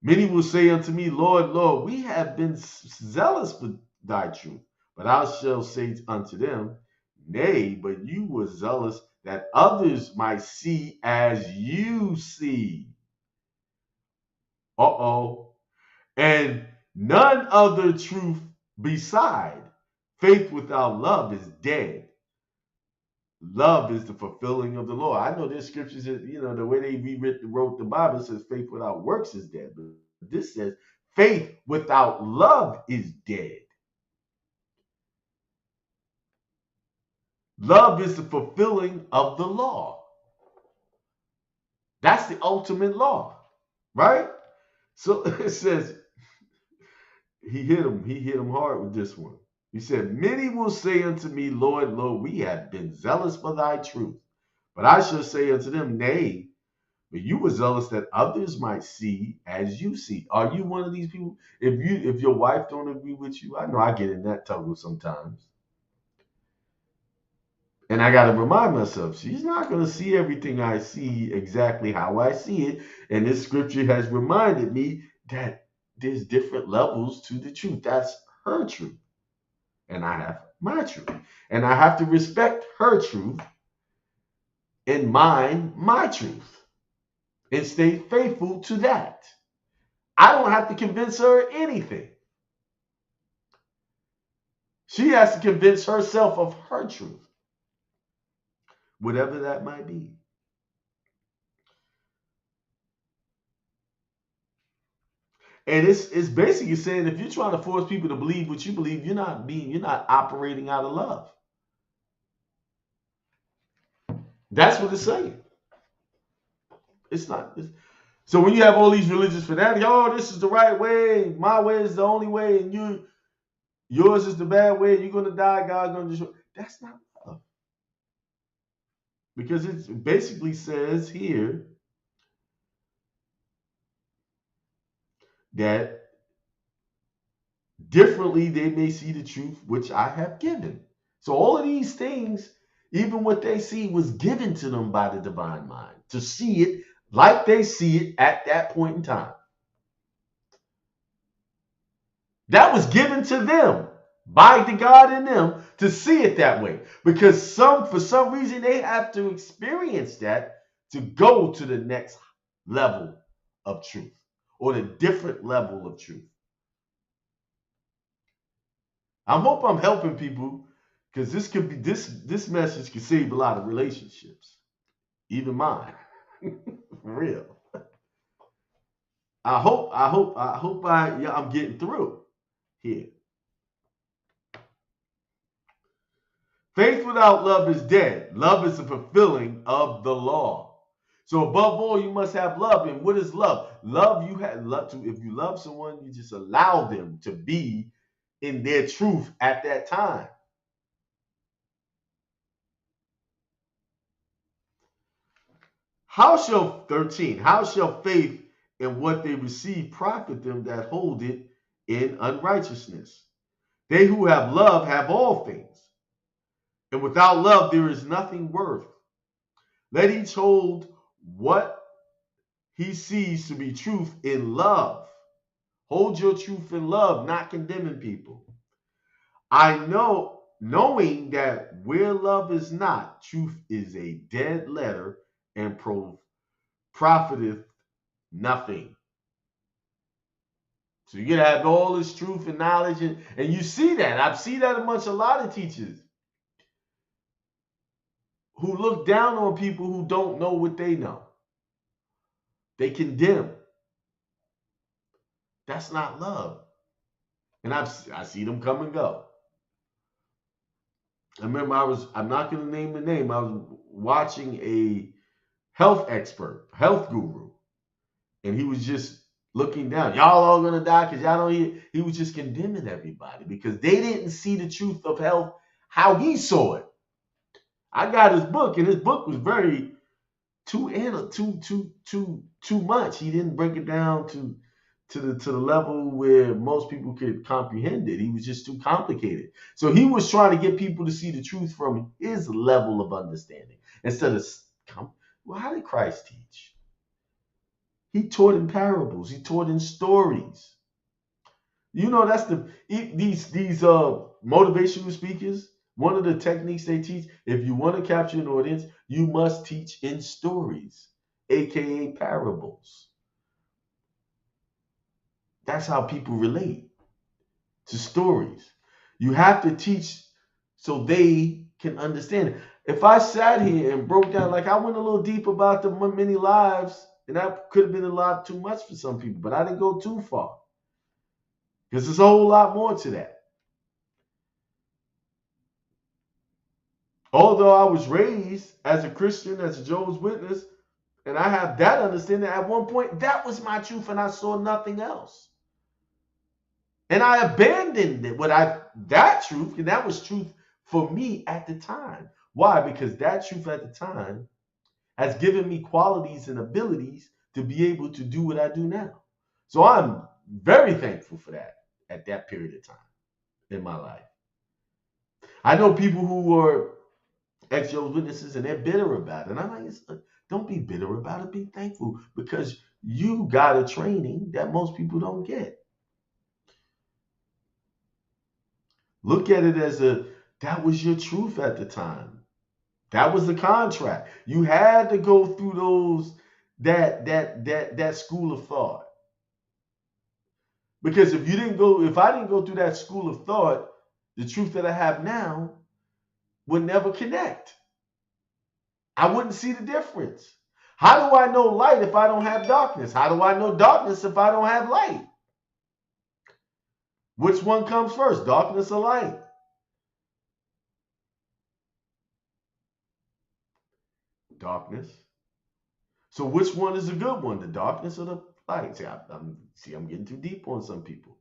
Many will say unto me, Lord, Lord, we have been zealous for thy truth. But I shall say unto them, nay, but you were zealous that others might see as you see. And none other truth beside. Faith without love is dead. Love is the fulfilling of the law. I know there's scriptures that, the way they wrote the Bible says faith without works is dead. But this says, faith without love is dead. Love is the fulfilling of the law. That's the ultimate law, right? So it says, he hit him hard with this one. He said, many will say unto me, Lord, Lord, we have been zealous for thy truth. But I shall say unto them, nay, but you were zealous that others might see as you see. Are you one of these people? If your wife don't agree with you, I know I get in that trouble sometimes. And I got to remind myself, she's not going to see everything I see exactly how I see it. And this scripture has reminded me that there's different levels to the truth. That's her truth. And I have my truth. And I have to respect her truth and mine, my truth, and stay faithful to that. I don't have to convince her anything. She has to convince herself of her truth, whatever that might be. And it's basically saying if you're trying to force people to believe what you believe, you're not operating out of love. That's what it's saying. It's not. So when you have all these religious fanatics, oh, this is the right way, my way is the only way, and yours is the bad way, you're gonna die, God's gonna destroy. That's not love. Because it basically says here that differently they may see the truth which I have given. So all of these things, even what they see, was given to them by the divine mind to see it like they see it at that point in time. That was given to them by the God in them to see it that way. Because for some reason, they have to experience that to go to the next level of truth or the different level of truth. I hope I'm helping people because this message could save a lot of relationships, even mine. For real. I'm getting through here. Faith without love is dead. Love is the fulfilling of the law. So above all, you must have love. And what is love? Love, you have love to. If you love someone, you just allow them to be in their truth at that time. How shall faith in what they receive profit them that hold it in unrighteousness? They who have love have all things, and without love there is nothing worth. Let each hold what he sees to be truth in love. Hold your truth in love, not condemning people. I know, knowing that where love is not, truth is a dead letter and profiteth nothing. So you gotta have all this truth and knowledge, and you see that. I've seen that amongst a lot of teachers who look down on people who don't know what they know. They condemn. That's not love. And I see them come and go. I remember I'm not going to name the name. I was watching a health expert, health guru, and he was just looking down. Y'all all going to die because y'all don't eat. He was just condemning everybody because they didn't see the truth of health how he saw it. I got his book, and his book was very too much. He didn't break it down to the level where most people could comprehend it. He was just too complicated. So he was trying to get people to see the truth from his level of understanding instead of, well, how did Christ teach? He taught in parables. He taught in stories. You know, that's these motivational speakers. One of the techniques they teach, if you want to capture an audience, you must teach in stories, aka parables. That's how people relate to stories. You have to teach so they can understand it. If I sat here and broke down, like I went a little deep about the many lives And that could have been a lot too much for some people, but I didn't go too far. Because there's a whole lot more to that. Although I was raised as a Christian, as a Jehovah's Witness, and I have that understanding, at one point, that was my truth and I saw nothing else. And I abandoned it. That truth, and that was truth for me at the time. Why? Because that truth at the time has given me qualities and abilities to be able to do what I do now. So I'm very thankful for that at that period of time in my life. I know people who were ex-Jehovah's Witnesses and they're bitter about it. And I'm like, don't be bitter about it. Be thankful because you got a training that most people don't get. Look at it as that was your truth at the time. That was the contract. You had to go through that school of thought. Because if I didn't go through that school of thought, the truth that I have now would never connect. I wouldn't see the difference. How do I know light if I don't have darkness? How do I know darkness if I don't have light? Which one comes first, darkness or light? Darkness. So which one is a good one, the darkness or the light? I'm getting too deep on some people.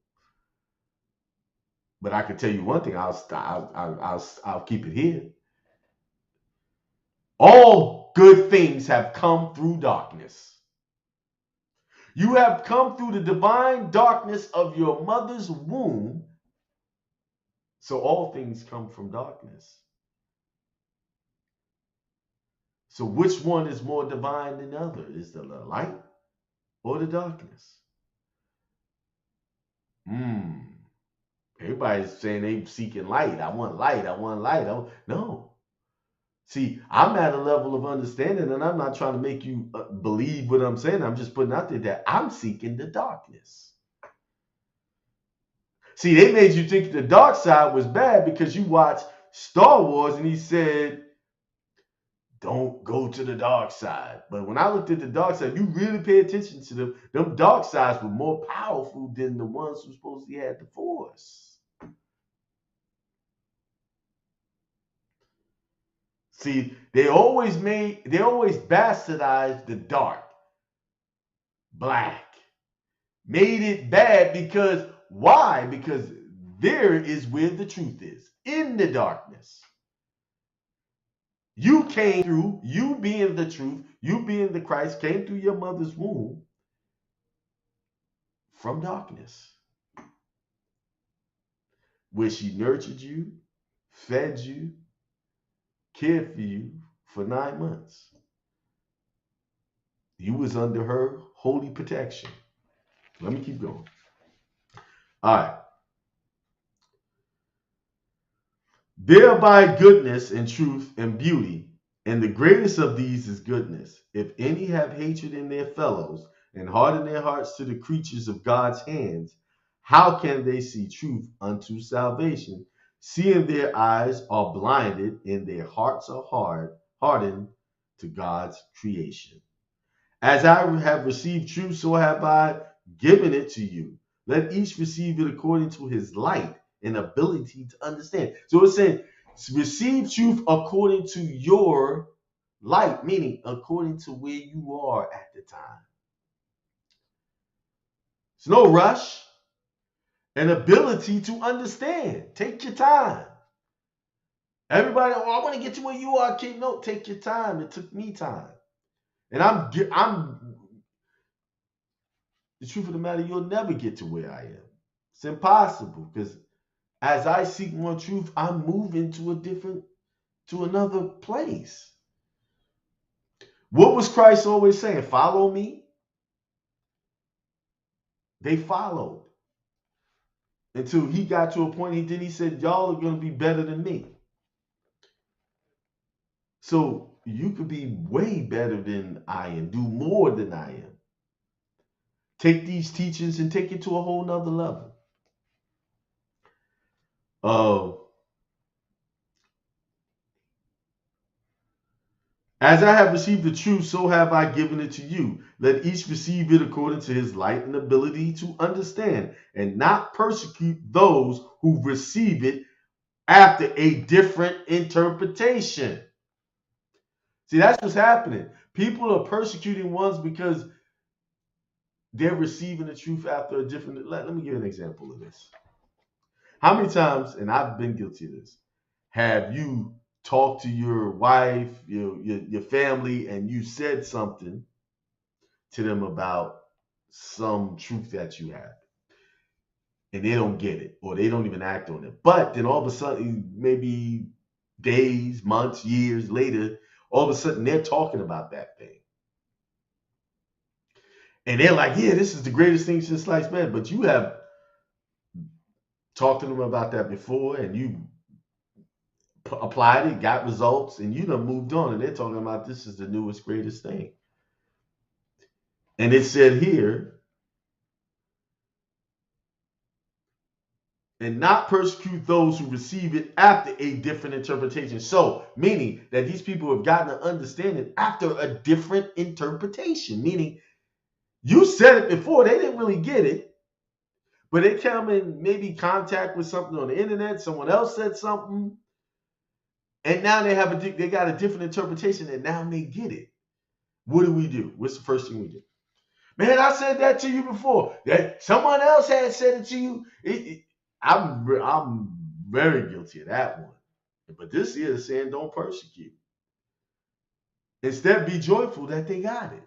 But I can tell you one thing. I'll keep it here. All good things have come through darkness. You have come through the divine darkness of your mother's womb. So all things come from darkness. So which one is more divine than the other? Is the light or the darkness? Everybody's saying they're seeking light. I want light. I want light. No. See, I'm at a level of understanding, and I'm not trying to make you believe what I'm saying. I'm just putting out there that I'm seeking the darkness. See, they made you think the dark side was bad because you watched Star Wars and he said, don't go to the dark side. But when I looked at the dark side, you really pay attention to them. Them dark sides were more powerful than the ones who supposedly had the Force. See, they always bastardized the dark, black, made it bad because why? Because there is where the truth is, in the darkness. You came through, you being the truth, you being the Christ, came through your mother's womb from darkness, where she nurtured you, fed you, cared for you for 9 months. You was under her holy protection. Let me keep going. All right. Thereby goodness and truth and beauty, and the greatest of these is goodness. If any have hatred in their fellows and harden their hearts to the creatures of God's hands, how can they see truth unto salvation, seeing their eyes are blinded and their hearts are hardened to God's creation? As I have received truth, so have I given it to you. Let each receive it according to his light and ability to understand. So it's saying, receive truth according to your light, meaning according to where you are at the time. It's no rush. An ability to understand. Take your time. Everybody, I want to get to where you are, kid. No, take your time. It took me time. And I'm the truth of the matter, you'll never get to where I am. It's impossible because as I seek more truth, I'm moving to another place. What was Christ always saying? Follow me. They followed until he got to a point. He said, y'all are going to be better than me. So you could be way better than I am, do more than I am. Take these teachings and take it to a whole nother level. As I have received the truth, so have I given it to you. Let each receive it according to his light and ability to understand, and not persecute those who receive it after a different interpretation. See, that's what's happening. People are persecuting ones because they're receiving the truth after a different. Let me give an example of this. How many times, and I've been guilty of this, have you talked to your wife, your family, and you said something to them about some truth that you have, and they don't get it, or they don't even act on it. But then all of a sudden, maybe days, months, years later, all of a sudden they're talking about that thing. And they're like, yeah, this is the greatest thing since sliced bread. But you have talked to them about that before, and you applied it, got results, and you done moved on. And they're talking about this is the newest, greatest thing. And it said here, and not persecute those who receive it after a different interpretation. So, meaning that these people have gotten to understand it after a different interpretation. Meaning, you said it before, they didn't really get it, but they come in maybe contact with something on the internet, someone else said something, and now they got a different interpretation, and now they get it. What do? What's the first thing we do? Man, I said that to you before. That someone else had said it to you. I'm very guilty of that one. But this here is saying don't persecute. Instead, be joyful that they got it.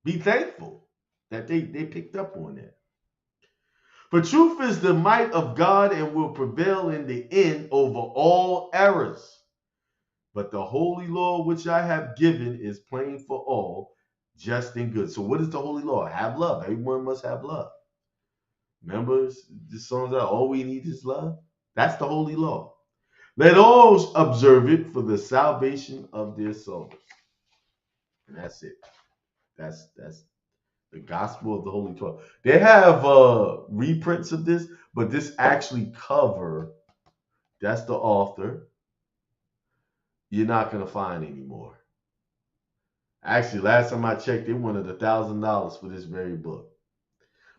Be thankful that they picked up on that. For truth is the might of God and will prevail in the end over all errors. But the holy law which I have given is plain for all, just and good. So what is the holy law? Have love. Everyone must have love. Remember this song's out, all we need is love? That's the holy law. Let all observe it for the salvation of their souls. And that's it. That's the gospel of the Holy 12. They have reprints of this, but this actually cover, that's the author, you're not going to find anymore. Actually, last time I checked, they wanted $1,000 for this very book.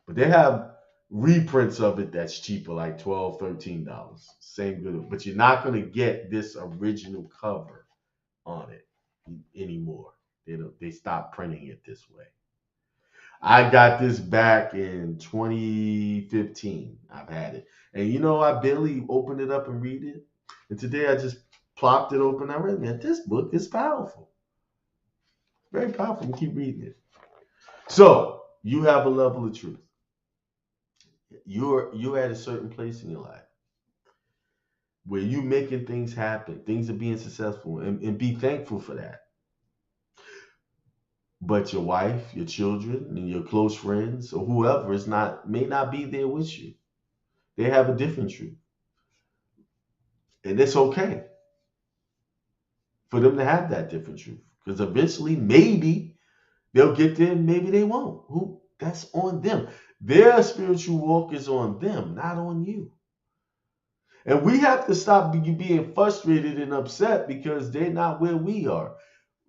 But they have reprints of it that's cheaper, like $12, $13. Same good. But you're not going to get this original cover on it anymore. They stopped printing it this way. I got this back in 2015. I've had it. And I barely opened it up and read it. And today I just plopped it open. I read, man, this book is powerful. Very powerful. You keep reading it. So you have a level of truth. You're at a certain place in your life where you're making things happen. Things are being successful, and be thankful for that. But your wife, your children, and your close friends, or whoever may not be there with you. They have a different truth. And it's okay for them to have that different truth. Because eventually, maybe they'll get there, maybe they won't. That's on them. Their spiritual walk is on them, not on you. And we have to stop being frustrated and upset because they're not where we are.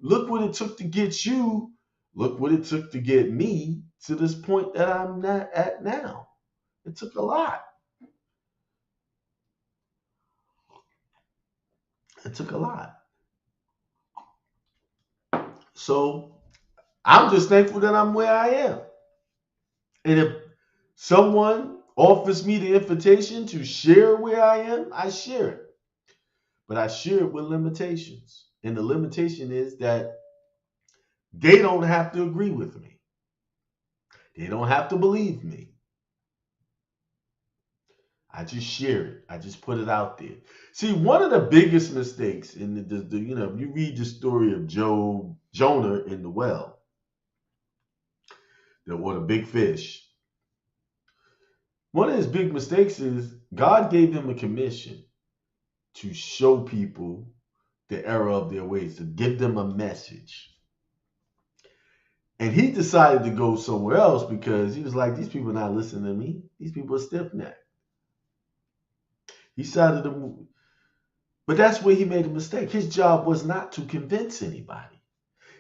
Look what it took to get you. Look what it took to get me to this point that I'm not at now. It took a lot. It took a lot. So I'm just thankful that I'm where I am. And if someone offers me the invitation to share where I am, I share it. But I share it with limitations. And the limitation is that they don't have to agree with me. They don't have to believe me. I just share it. I just put it out there. See, one of the biggest mistakes in if you read the story of Jonah in the well, or the big fish, one of his big mistakes is God gave him a commission to show people the error of their ways, to give them a message. And he decided to go somewhere else because he was like, these people are not listening to me. These people are stiff-necked. He decided to move. But that's where he made a mistake. His job was not to convince anybody.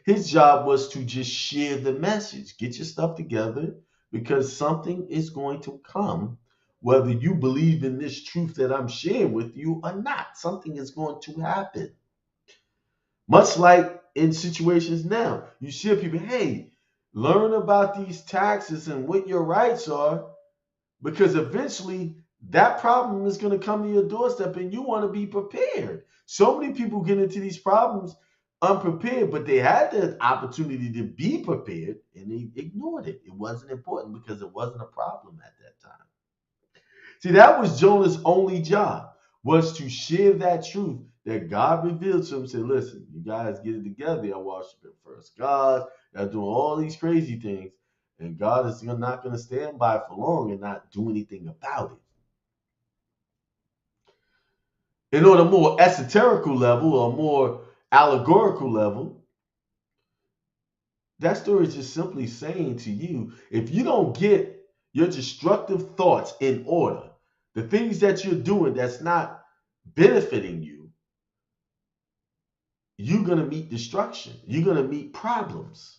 His job was to just share the message. Get your stuff together because something is going to come, whether you believe in this truth that I'm sharing with you or not. Something is going to happen. Much like in situations now, you share people, hey, learn about these taxes and what your rights are, because eventually that problem is going to come to your doorstep and you want to be prepared. So many people get into these problems unprepared, but they had the opportunity to be prepared and they ignored it. It wasn't important because it wasn't a problem at that time. See, that was Jonah's only job, was to share that truth that God revealed to him. Say, listen, you guys get it together. Y'all worshiping first God. Y'all doing all these crazy things. And God is not going to stand by for long and not do anything about it. And on a more esoterical level or more allegorical level, that story is just simply saying to you, if you don't get your destructive thoughts in order, the things that you're doing that's not benefiting you, you're going to meet destruction. You're going to meet problems.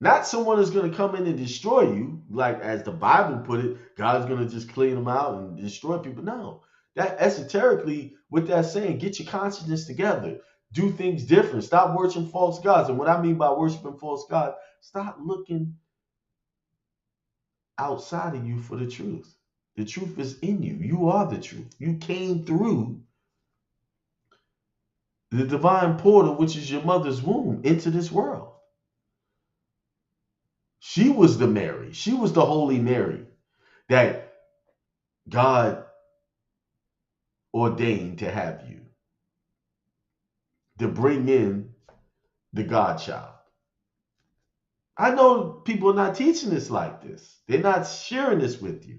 Not someone is going to come in and destroy you, like as the Bible put it, God's going to just clean them out and destroy people. No, that esoterically, with that saying, get your consciousness together, do things different, stop worshiping false gods. And what I mean by worshiping false gods, stop looking outside of you for the truth. The truth is in you. You are the truth. You came through the divine portal, which is your mother's womb, into this world. She was the Mary. She was the Holy Mary that God ordained to have you, to bring in the God child. I know people are not teaching this like this. They're not sharing this with you.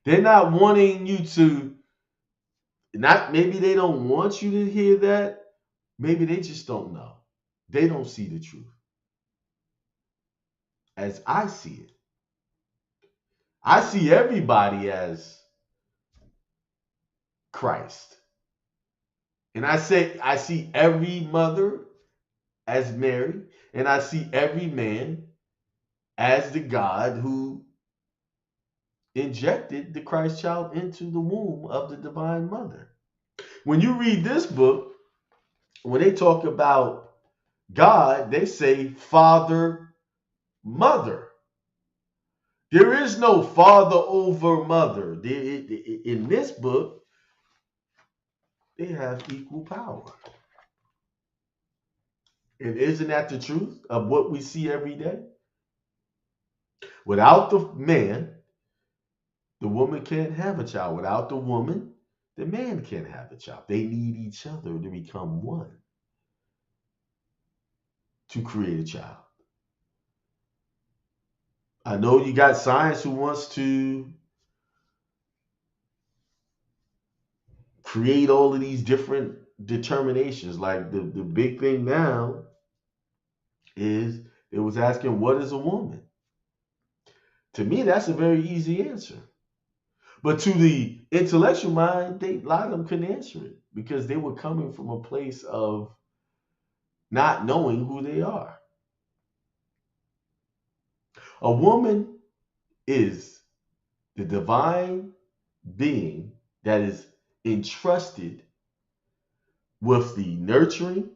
They're not wanting you to, not maybe they don't want you to hear that. Maybe they just don't know. They don't see the truth as I see it. I see everybody as Christ. And I see every mother as Mary, and I see every man as the God who injected the Christ child into the womb of the divine mother. When you read this book, when they talk about God, they say father, mother. There is no father over mother. In this book, they have equal power. And isn't that the truth of what we see every day? Without the man, the woman can't have a child. Without the woman, the man can't have a child. They need each other to become one to create a child. I know you got science who wants to create all of these different determinations. Like the big thing now is it was asking, what is a woman? To me, that's a very easy answer. But to the intellectual mind, a lot of them couldn't answer it because they were coming from a place of not knowing who they are. A woman is the divine being that is entrusted with the nurturing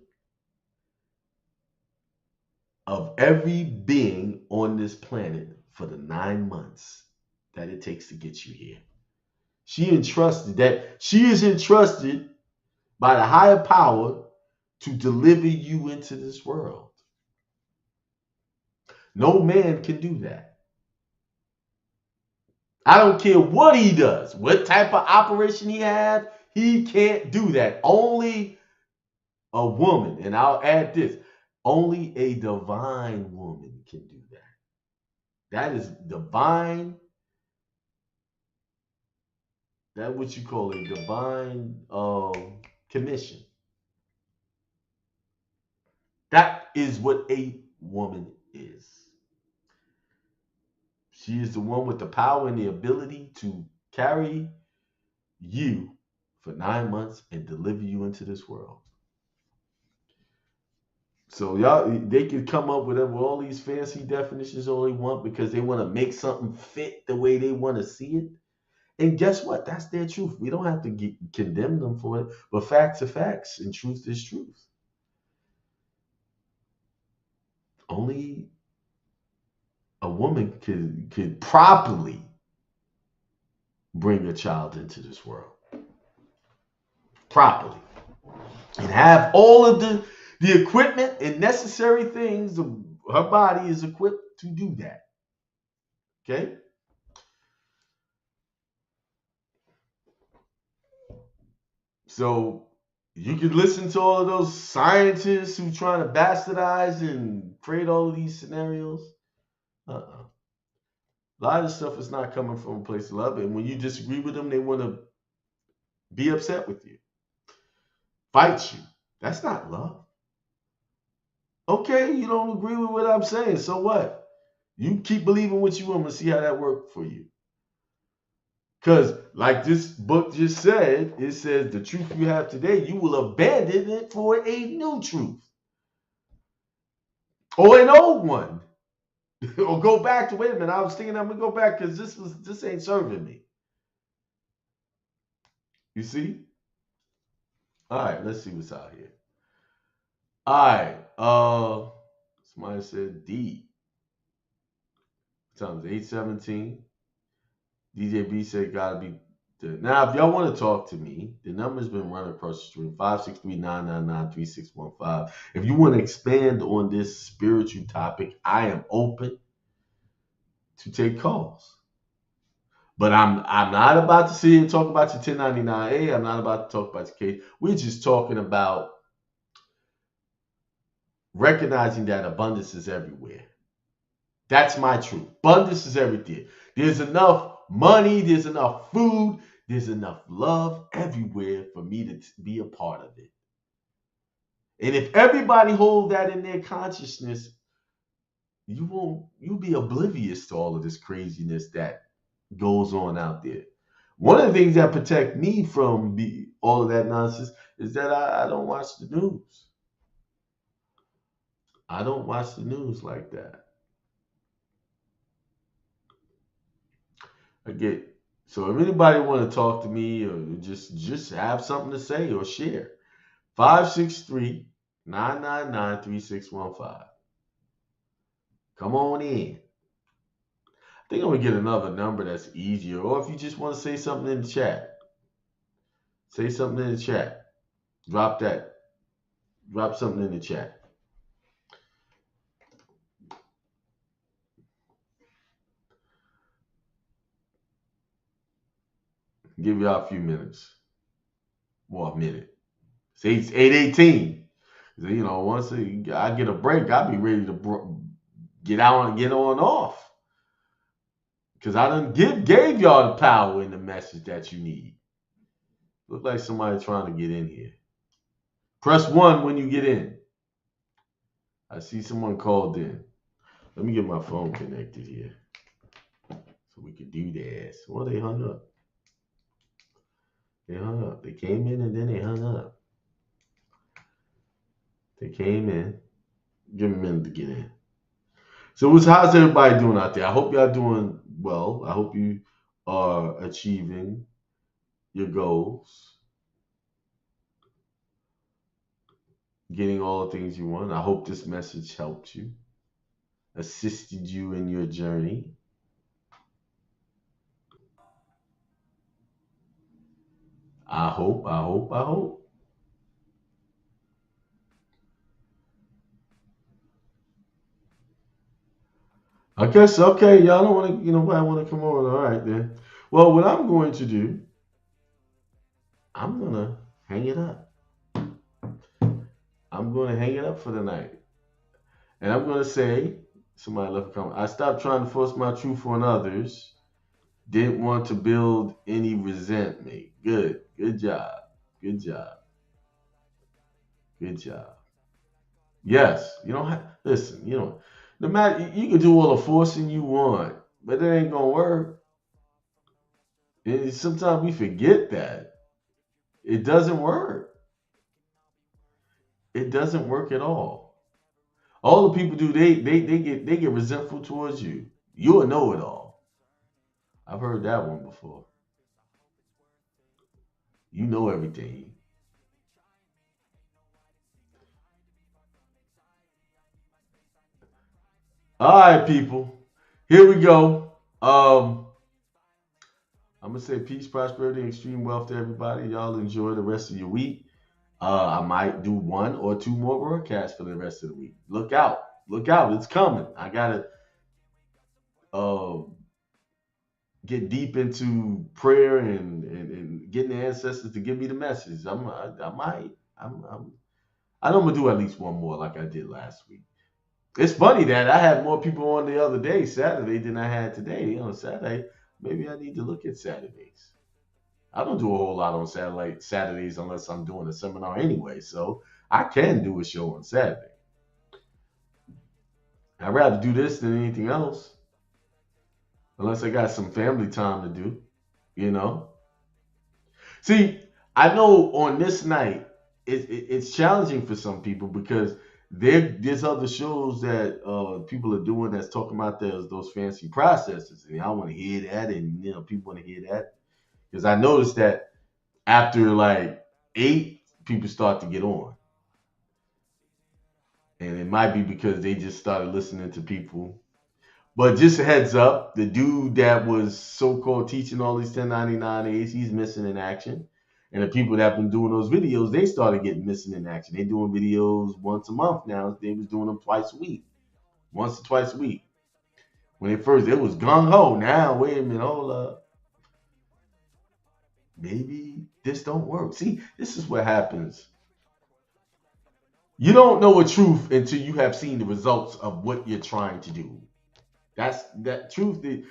of every being on this planet for the 9 months that it takes to get you here. She is entrusted by the higher power to deliver you into this world. No man can do that. I don't care what he does, what type of operation he has, he can't do that. Only a woman, and I'll add this, only a divine woman can do that. That is divine. That's what you call a divine commission. That is what a woman is. She is the one with the power and the ability to carry you for 9 months and deliver you into this world. So y'all, they can come up with all these fancy definitions all they want because they want to make something fit the way they want to see it. And guess what? That's their truth. We don't have to condemn them for it. But facts are facts, and truth is truth. Only a woman could properly bring a child into this world properly and have all of the equipment and necessary things. Her body is equipped to do that. Okay. So you can listen to all of those scientists who trying to bastardize and create all of these scenarios. Uh-uh. A lot of this stuff is not coming from a place of love. And when you disagree with them, they want to be upset with you, fight you. That's not love. Okay, you don't agree with what I'm saying. So what? You keep believing what you want to see how that works for you. Because, like this book just said, it says the truth you have today, you will abandon it for a new truth or an old one. Or go back to, wait a minute, I was thinking I'm going to go back because this ain't serving me. You see? All right, let's see what's out here. All right. Somebody said D. Times 817. DJ B said gotta be the, now if y'all want to talk to me, the number's been run across the stream 563-999-3615. If you want to expand on this spiritual topic, I am open to take calls. But I'm not about to sit here and talk about your 1099A. I'm not about to talk about your case. We're just talking about recognizing that abundance is everywhere. That's my truth. Abundance is everything. There's enough money, there's enough food, there's enough love everywhere for me to be a part of it. And if everybody hold that in their consciousness, you'll be oblivious to all of this craziness that goes on out there. One of the things that protect me from all of that nonsense is that I don't watch the news. I don't watch the news like that. I get so if anybody want to talk to me or just have something to say or share, 563-999-3615. Come on in. I think I'm gonna get another number that's easier. Or if you just want to say something in the chat, say something in the chat. Drop that. Drop something in the chat. Give y'all a few minutes. More a minute. It's 8:18. Once I get a break, I'll be ready to get out and get on off. Because I done gave y'all the power and the message that you need. Look like somebody trying to get in here. Press 1 when you get in. I see someone called in. Let me get my phone connected here so we can do this. Well, they hung up. They hung up. They came in and then they hung up. They came in. Give them a minute to get in. So how's everybody doing out there? I hope y'all doing well. I hope you are achieving your goals, getting all the things you want. I hope this message helped you, assisted you in your journey. I hope. I guess, okay, y'all don't want to, nobody want to come on. All right, then. Well, what I'm going to do, I'm going to hang it up. I'm going to hang it up for the night. And I'm going to say, somebody left a comment, I stopped trying to force my truth on others. Didn't want to build any resentment. Good. Good job. Good job. Good job. Yes. You don't have, listen, no matter, you can do all the forcing you want, but it ain't going to work. And sometimes we forget that. It doesn't work. It doesn't work at all. All the people do, they get resentful towards you. You a know it all. I've heard that one before. You know everything. All right, people. Here we go. I'm gonna say peace, prosperity, and extreme wealth to everybody. Y'all enjoy the rest of your week. I might do one or two more broadcasts for the rest of the week. Look out. Look out. It's coming. I gotta uh, get deep into prayer and getting the ancestors to give me the message. I might. I know I'm gonna do at least one more like I did last week. It's funny that I had more people on the other day, Saturday, than I had today. On Saturday, maybe I need to look at Saturdays. I don't do a whole lot on Saturdays unless I'm doing a seminar anyway, so I can do a show on Saturday. I'd rather do this than anything else, unless I got some family time to do, you know. See, I know on this night it's challenging for some people because there's other shows that people are doing that's talking about those fancy processes, and I want to hear that, and people want to hear that because I noticed that after like 8, people start to get on, and it might be because they just started listening to people. But just a heads up, the dude that was so-called teaching all these 1099As, he's missing in action. And the people that have been doing those videos, they started getting missing in action. They're doing videos once a month now. They was doing them twice a week, once or twice a week. When it first, it was gung-ho. Now, wait a minute, hold up. Maybe this don't work. See, this is what happens. You don't know a truth until you have seen the results of what you're trying to do. That's that truth. The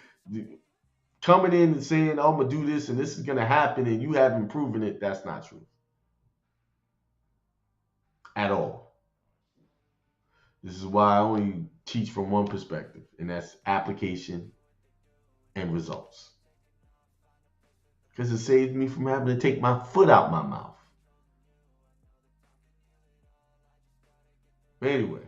coming in and saying, oh, I'm going to do this and this is going to happen and you haven't proven it, that's not true at all. This is why I only teach from one perspective, and that's application and results. Because it saves me from having to take my foot out my mouth. Anyway,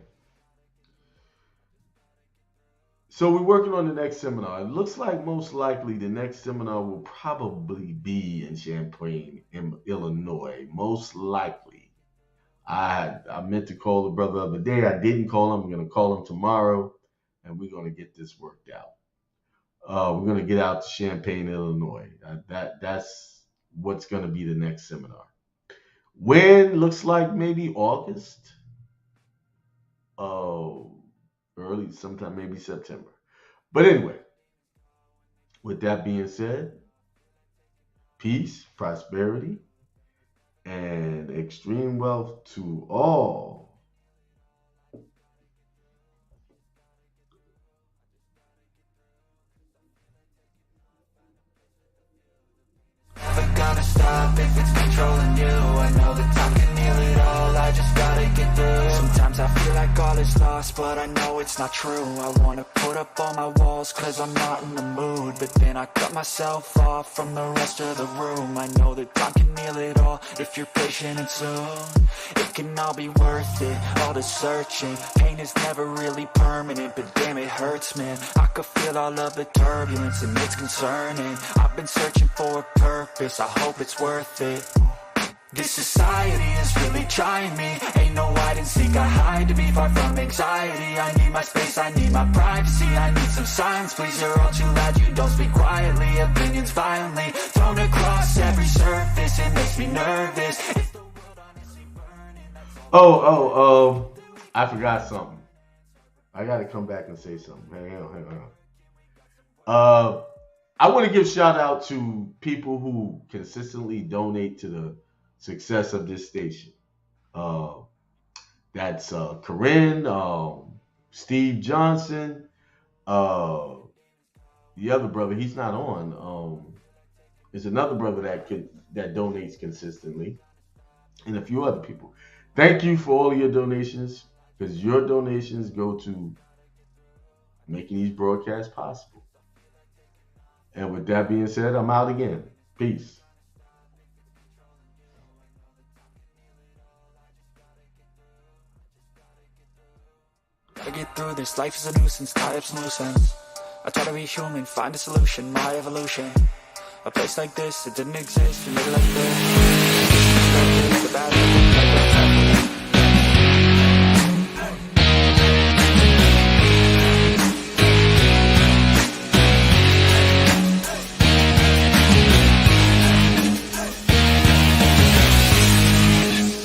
so we're working on the next seminar. It looks like most likely the next seminar will probably be in Champaign, Illinois. Most likely. I meant to call the brother the other day. I didn't call him. I'm going to call him tomorrow, and we're going to get this worked out. We're going to get out to Champaign, Illinois. That's what's going to be the next seminar. When? Looks like maybe August. Early, sometime maybe September. But anyway, with that being said, peace, prosperity, and extreme wealth to all. Never gonna stop if it's controlling you. I know that time can heal it all, I just gotta get through. Sometimes I feel like all is lost, but I know it's not true. I wanna put up all my walls cause I'm not in the mood, but then I cut myself off from the rest of the room. I know that time can heal it all if you're patient and soon. It can all be worth it, all the searching. Pain is never really permanent, but damn it hurts, man. I could feel all of the turbulence and it's concerning. I've been searching for a purpose, I hope it's worth it. This society is really trying me. Ain't no hide and seek, I hide to be far from anxiety. I need my space, I need my privacy. I need some silence, please, you're all too loud. You don't speak quietly, opinions violently thrown across every surface. It makes me nervous. If the world honestly burning, I forgot something. I got to come back and say something. Hang on. I want to give shout out to people who consistently donate to the success of this station. That's Corinne, Steve Johnson, the other brother. He's not on. There's another brother that donates consistently, and a few other people. Thank you for all of your donations, because your donations go to making these broadcasts possible. And with that being said, I'm out again. Peace. Gotta get through this, life is a nuisance, tie up some loose ends. I try to be human, find a solution, my evolution. A place like this, it didn't exist, we made it like this.